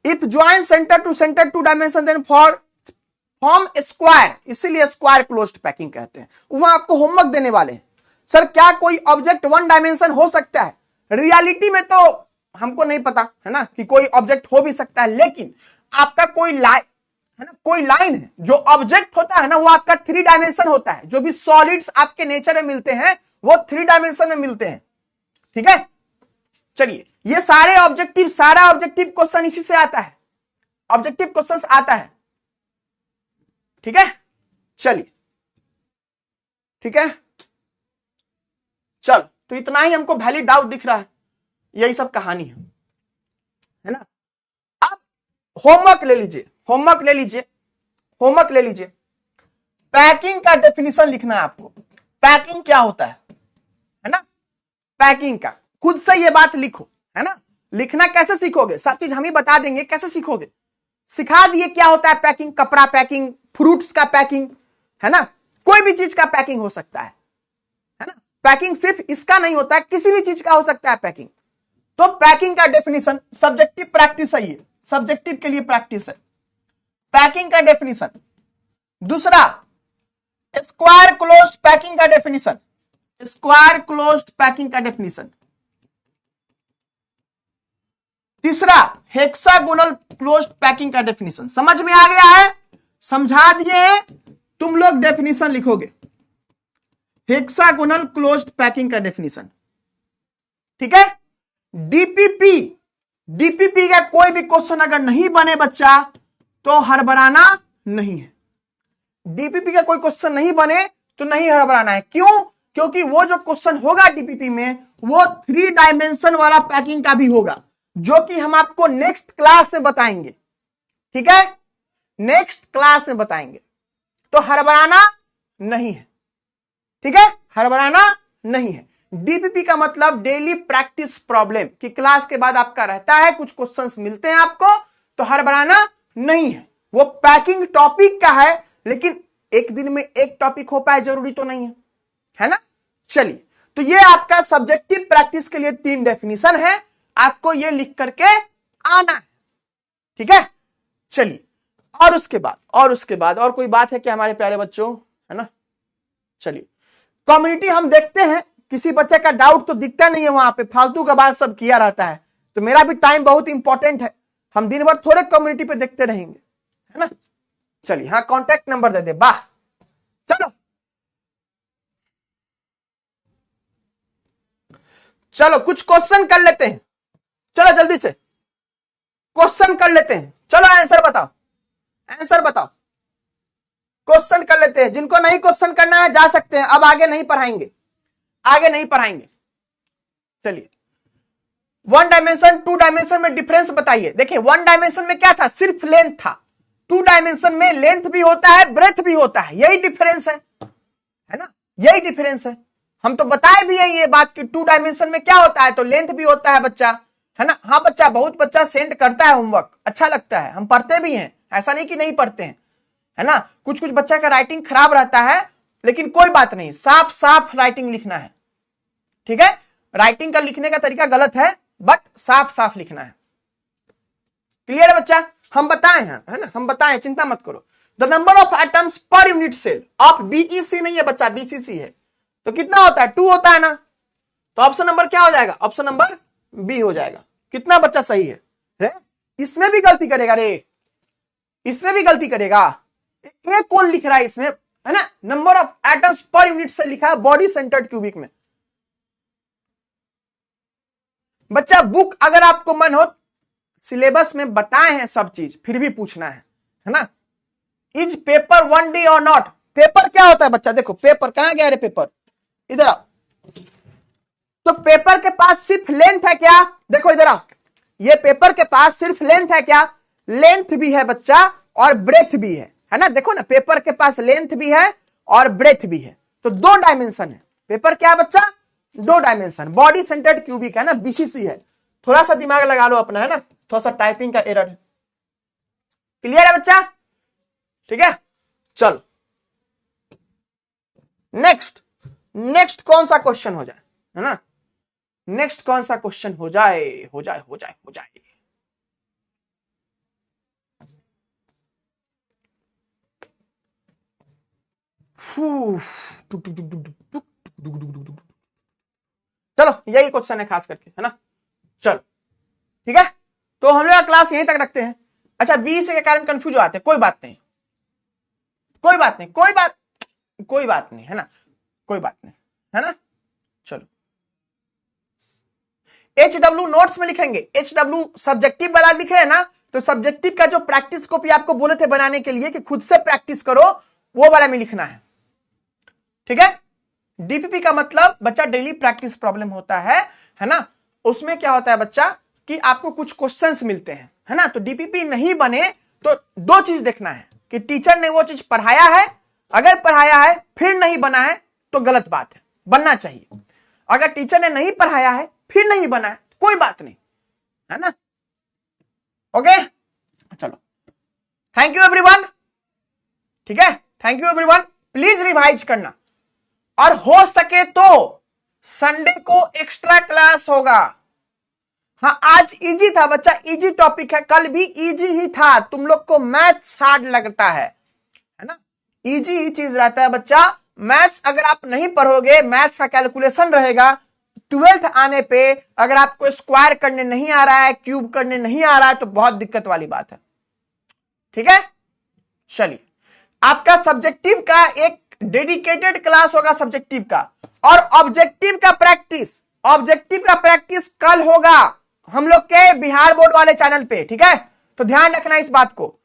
if join centre to centre 2 dimension then form square, इसीलिए स्क्वायर क्लोज्ड पैकिंग कहते हैं। वहां आपको होमवर्क देने वाले हैं, सर क्या कोई ऑब्जेक्ट 1 डायमेंशन हो सकता है? रियलिटी में तो हमको नहीं पता है ना कि कोई ऑब्जेक्ट हो भी सकता है, लेकिन आपका कोई लाइन है ना, कोई लाइन है, जो ऑब्जेक्ट होता है ना वो आपका 3 डायमेंशन होता है। जो भी सॉलिड्स आपके नेचर में मिलते हैं वो 3 डायमेंशन में मिलते हैं, ठीक है। चलिए, ये सारा ऑब्जेक्टिव क्वेश्चन इसी से आता है, ऑब्जेक्टिव क्वेश्चन आता है, ठीक है। चलिए, ठीक है, चल, तो इतना ही हमको वैलिड डाउट दिख रहा है, यही सब कहानी है ना। अब होमवर्क ले लीजिए, पैकिंग का डेफिनेशन लिखना है आपको। पैकिंग क्या होता है ना, पैकिंग का खुद से ये बात लिखो, है ना। लिखना कैसे सीखोगे, सब चीज हम ही बता देंगे, कैसे सीखोगे, सिखा दिए क्या होता है पैकिंग। कपड़ा पैकिंग, फ्रूट्स का पैकिंग, है ना, कोई भी चीज का पैकिंग हो सकता है ना। पैकिंग सिर्फ इसका नहीं होता है, किसी भी चीज का हो सकता है पैकिंग। तो पैकिंग का डेफिनेशन, सब्जेक्टिव प्रैक्टिस है ये, सब्जेक्टिव के लिए प्रैक्टिस है पैकिंग का डेफिनेशन। दूसरा, स्क्वायर क्लोज्ड पैकिंग का डेफिनेशन, स्क्वायर क्लोज्ड पैकिंग का डेफिनेशन। तीसरा, हेक्सागोनल क्लोज्ड पैकिंग का डेफिनेशन। समझ में आ गया है, समझा दिए, तुम लोग डेफिनेशन लिखोगे, हेक्सागोनल क्लोज्ड पैकिंग का डेफिनेशन, ठीक है। डीपीपी का कोई भी क्वेश्चन अगर नहीं बने बच्चा तो हड़बड़ाना नहीं है। डीपीपी का कोई क्वेश्चन नहीं बने तो नहीं हड़बड़ाना है। क्यों, क्योंकि वो जो क्वेश्चन होगा डीपीपी में वो 3 डायमेंशन वाला पैकिंग का भी होगा, जो कि हम आपको नेक्स्ट क्लास में बताएंगे, ठीक है, नेक्स्ट क्लास में बताएंगे। तो हड़बड़ाना नहीं है, ठीक है, हड़बड़ाना नहीं है। डीपीपी का मतलब डेली प्रैक्टिस प्रॉब्लम, कि क्लास के बाद आपका रहता है, कुछ क्वेश्चंस मिलते हैं आपको, तो हड़बड़ाना नहीं है। वो पैकिंग टॉपिक का है, लेकिन एक दिन में एक टॉपिक हो पाए जरूरी तो नहीं है ना। चलिए, तो ये आपका सब्जेक्टिव प्रैक्टिस के लिए 3 डेफिनेशन है, आपको ये लिख करके आना है, ठीक है। चलिए, और उसके बाद और कोई बात है क्या हमारे प्यारे बच्चों, है ना। चलिए, कम्युनिटी हम देखते हैं, किसी बच्चे का डाउट तो दिखता नहीं है, वहां पे फालतू का बात सब किया रहता है। तो मेरा भी टाइम बहुत इंपॉर्टेंट है, हम दिन भर थोड़े कम्युनिटी पे देखते रहेंगे, है ना। चलिए, हाँ, कॉन्टैक्ट नंबर दे दे, वाह। चलो कुछ क्वेश्चन कर लेते हैं, चलो जल्दी से क्वेश्चन कर लेते हैं। चलो आंसर बताओ, क्वेश्चन कर लेते हैं। जिनको नहीं क्वेश्चन करना है जा सकते हैं, अब आगे नहीं पढ़ाएंगे। चलिए, 1 डायमेंशन 2 डायमेंशन में डिफरेंस बताइए। देखिए, 1 डायमेंशन में क्या था, सिर्फ लेंथ था। 2 डायमेंशन में लेंथ भी होता है, ब्रेथ भी होता है, यही डिफरेंस है ना, यही डिफरेंस है। हम तो बताए भी हैं ये बात कि 2 डायमेंशन में क्या होता है, तो लेंथ भी होता है बच्चा, है ना। हाँ बच्चा, बहुत बच्चा सेंड करता है होमवर्क, अच्छा लगता है, हम पढ़ते भी हैं, ऐसा नहीं कि नहीं पढ़ते हैं, है ना। कुछ बच्चा का राइटिंग खराब रहता है, लेकिन कोई बात नहीं, साफ साफ राइटिंग लिखना है, ठीक है। राइटिंग का लिखने का तरीका गलत है, बट साफ साफ लिखना है। क्लियर है बच्चा, हम बताए हैं, है ना, हम बताएं, चिंता मत करो। The number of atoms per unit cell of BCC नहीं है बच्चा, बीसीसी है, तो कितना होता है, 2 होता है ना। तो ऑप्शन नंबर क्या हो जाएगा, ऑप्शन नंबर बी हो जाएगा। कितना बच्चा सही है रे? इसमें भी गलती करेगा रे, इसमें भी गलती करेगा। ये कौन लिख रहा है इसमें, है ना। Number of atoms per unit से लिखा है बॉडी सेंटर्ड क्यूबिक में। बच्चा, बुक अगर आपको मन हो, सिलेबस में बताए हैं सब चीज, फिर भी पूछना है ना। इज पेपर 1D और नॉट, पेपर क्या होता है बच्चा, देखो पेपर कहां गया रे, पेपर इधर आओ। तो पेपर के पास सिर्फ लेंथ है क्या, देखो इधर आओ, ये पेपर के पास सिर्फ लेंथ है क्या, लेंथ भी है बच्चा और ब्रेथ भी है ना। देखो ना, पेपर के पास लेंथ भी है और ब्रेथ भी है, तो 2 डायमेंशन है। पेपर क्या है बच्चा? 2 डायमेंशन। बॉडी सेंटर्ड क्यूबिक है ना, बीसीसी है। थोड़ा सा दिमाग लगा लो अपना, है ना, थोड़ा सा टाइपिंग का एरर है। क्लियर है बच्चा? ठीक है, चलो नेक्स्ट कौन सा क्वेश्चन हो जाए, है ना, नेक्स्ट कौन सा क्वेश्चन हो जाए? चलो यही क्वेश्चन है खास करके, है ना। चलो ठीक है, तो हम लोग क्लास यहीं तक रखते हैं। अच्छा, बी से के कारण कंफ्यूज हो आते हैं, कोई बात नहीं, कोई बात नहीं, कोई बात नहीं, है ना, कोई बात नहीं, है ना। चलो HW नोट्स में लिखेंगे। HW सब्जेक्टिव वाला लिखे है ना, तो सब्जेक्टिव का जो प्रैक्टिस कॉपी आपको बोले थे बनाने के लिए कि खुद से प्रैक्टिस करो, वो वाला में लिखना है, ठीक है। डीपीपी का मतलब बच्चा डेली प्रैक्टिस प्रॉब्लम होता है ना। उसमें क्या होता है बच्चा कि आपको कुछ क्वेश्चंस मिलते हैं, है ना। तो डीपीपी नहीं बने तो 2 चीज देखना है कि टीचर ने वो चीज पढ़ाया है, अगर पढ़ाया है फिर नहीं बना है तो गलत बात है, बनना चाहिए। अगर टीचर ने नहीं पढ़ाया है फिर नहीं बना है, कोई बात नहीं, है ना। ओके, चलो, थैंक यू एवरीवन, ठीक है, thank you everyone. Please revise करना, और हो सके तो संडे को एक्स्ट्रा क्लास होगा। हाँ, आज इजी था बच्चा, इजी टॉपिक है, कल भी इजी ही था। तुम लोग को मैथ्स हार्ड लगता है ना, इजी ही चीज रहता है बच्चा। मैथ्स अगर आप नहीं पढ़ोगे, मैथ्स का कैलकुलेशन रहेगा, 12th आने पे अगर आपको स्क्वायर करने नहीं आ रहा है, क्यूब करने नहीं आ रहा है, तो बहुत दिक्कत वाली बात है, ठीक है। चलिए, आपका सब्जेक्टिव का एक डेडिकेटेड क्लास होगा सब्जेक्टिव का, और ऑब्जेक्टिव का प्रैक्टिस कल होगा हम लोग के बिहार बोर्ड वाले चैनल पे, ठीक है। तो ध्यान रखना इस बात को,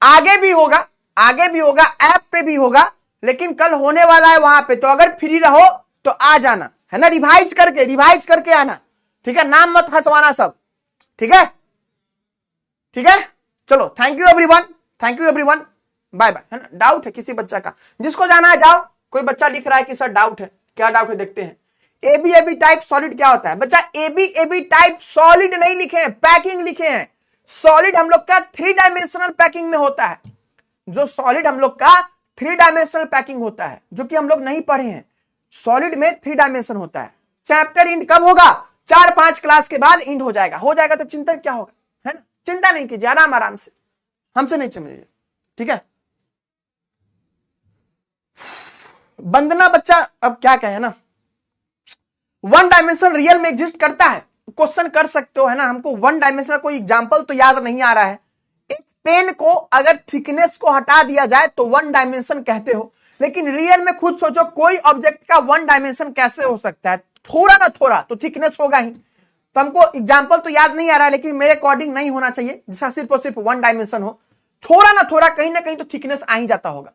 आगे भी होगा, ऐप पे भी होगा, लेकिन कल होने वाला है वहां पे। तो अगर फ्री रहो तो आ जाना, है ना, रिवाइज करके आना, ठीक है, नाम मत हंसवाना सब, ठीक है, ठीक है। चलो, thank you everyone, bye bye, है ना। डाउट है किसी बच्चा का, जिसको जाना है जाओ। कोई बच्चा लिख रहा है कि सर डाउट है, क्या डाउट है देखते हैं। एबी टाइप सॉलिड क्या होता है बच्चा? एबी टाइप सॉलिड नहीं लिखे हैं, पैकिंग लिखे हैं। सॉलिड हम लोग का 3 डायमेंशनल पैकिंग में होता है, जो सॉलिड हम लोग का 3 डायमेंशनल पैकिंग होता है, जो कि हम लोग नहीं पढ़े हैं। सॉलिड में 3 डायमेंशन होता है। चैप्टर इंड कब होगा? 4-5 क्लास के बाद इंड हो जाएगा तो चिंता क्या होगा, है ना। चिंता नहीं कीजिए, आराम से, हमसे नहीं समझिए, ठीक है। वंदना बच्चा, अब क्या कहे ना, 1 डायमेंशन रियल में एग्जिस्ट करता है, क्वेश्चन कर सकते हो, है ना। हमको 1 डायमेंशनल कोई एग्जांपल तो याद नहीं आ रहा है। एक पेन को अगर थिकनेस को हटा दिया जाए तो 1 डायमेंशन कहते हो, लेकिन रियल में खुद सोचो, कोई ऑब्जेक्ट का 1 डायमेंशन कैसे हो सकता है? थोड़ा ना थोड़ा तो थिकनेस होगा ही। तो हमको एग्जांपल तो याद नहीं आ रहा है, लेकिन मेरे अकॉर्डिंग नहीं होना चाहिए जिसका सिर्फ और सिर्फ 1 डायमेंशन हो। थोड़ा ना थोड़ा कहीं ना कहीं तो थिकनेस आ ही जाता होगा।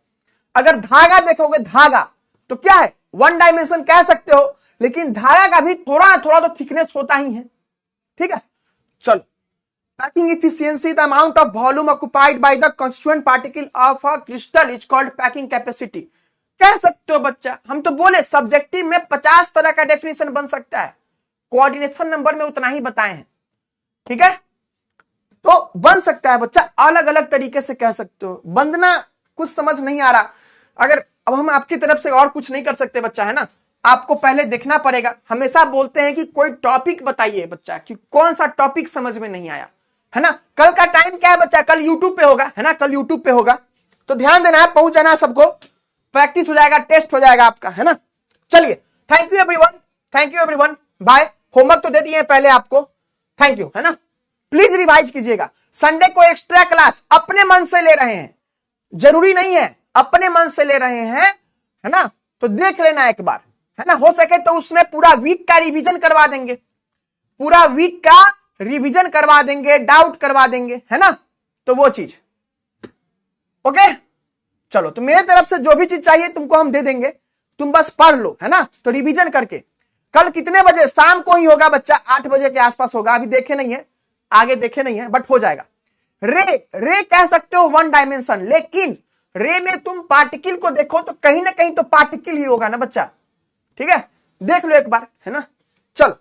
अगर धागा देखोगे, धागा तो क्या है, 1 डायमेंशन कह सकते हो, लेकिन धागा का भी थोड़ा ना थोड़ा तो थिकनेस होता ही है, ठीक है। चलो, packing efficiency, the amount of volume occupied by the constituent particle of a crystal is called packing capacity. कह सकते हो बच्चा, हम तो बोले सब्जेक्टिव में 50 तरह का डेफिनेशन बन सकता है, कोऑर्डिनेशन नंबर में उतना ही बताए हैं, ठीक है। तो बन सकता है बच्चा, अलग अलग तरीके से कह सकते हो। वंदना, कुछ समझ नहीं आ रहा, अगर अब हम आपकी तरफ से और कुछ नहीं कर सकते बच्चा, है ना। आपको पहले देखना पड़ेगा। हमेशा बोलते हैं कि कोई टॉपिक बताइए बच्चा, कि कौन सा टॉपिक समझ में नहीं आया, है ना। कल का टाइम क्या है बच्चा? कल यूट्यूब पे होगा, है ना, कल यूट्यूब पे होगा, तो ध्यान देना है, पहुंच जाना सबको, प्रैक्टिस हो जाएगा, टेस्ट हो जाएगा आपका, है ना। चलिए, thank you everyone, bye. Homework तो दे दिए पहले आपको, थैंक यू, है ना। प्लीज रिवाइज कीजिएगा। संडे को एक्स्ट्रा क्लास अपने मन से ले रहे हैं, जरूरी नहीं है, अपने मन से ले रहे हैं, है ना। तो देख लेना एक बार, है ना। हो सके तो उसमें पूरा वीक का रिवीजन करवा देंगे, डाउट करवा देंगे, है ना। तो वो चीज, ओके। चलो, तो मेरे तरफ से जो भी चीज चाहिए तुमको हम दे देंगे, तुम बस पढ़ लो, है ना। तो रिवीजन करके कल कितने बजे? शाम को ही होगा बच्चा, 8 बजे के आसपास होगा। अभी देखे नहीं है, आगे देखे नहीं है, बट हो जाएगा। रे रे कह सकते हो वन डायमेंशन, लेकिन रे में तुम पार्टिकल को देखो तो कहीं ना कहीं तो पार्टिकल ही होगा ना बच्चा, ठीक है, देख लो एक बार, है ना। चलो,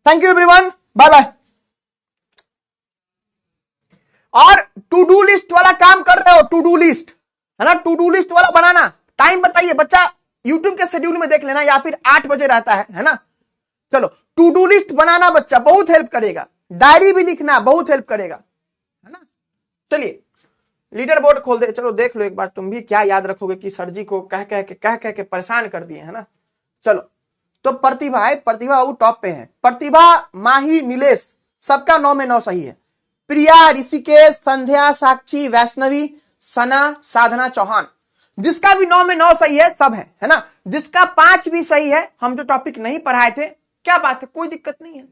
thank you everyone, bye bye. और टू डू लिस्ट वाला काम कर रहे हो, टू डू लिस्ट, है ना, टू डू लिस्ट वाला बनाना, टाइम बताइए बच्चा, यूट्यूब के शेड्यूल में देख लेना, या फिर 8 बजे रहता है ना। चलो, टू डू लिस्ट बनाना बच्चा, बहुत हेल्प करेगा, डायरी भी लिखना, बहुत हेल्प करेगा, है ना। चलिए, लीडर बोर्ड खोल दे, चलो देख लो एक बार, तुम भी क्या याद रखोगे कि सर जी को कह कह के परेशान कर दिए, है ना। चलो, तो प्रतिभा है, प्रतिभा वो टॉप पे है, प्रतिभा, माही, नीलेश, सबका 9 में 9 सही है। प्रिया, ऋषिकेश, संध्या, साक्षी, वैष्णवी, सना, साधना, चौहान, जिसका भी 9 में 9 सही है, सब है ना। जिसका 5 भी सही है, हम जो टॉपिक नहीं पढ़ाए थे, क्या बात है, कोई दिक्कत नहीं है।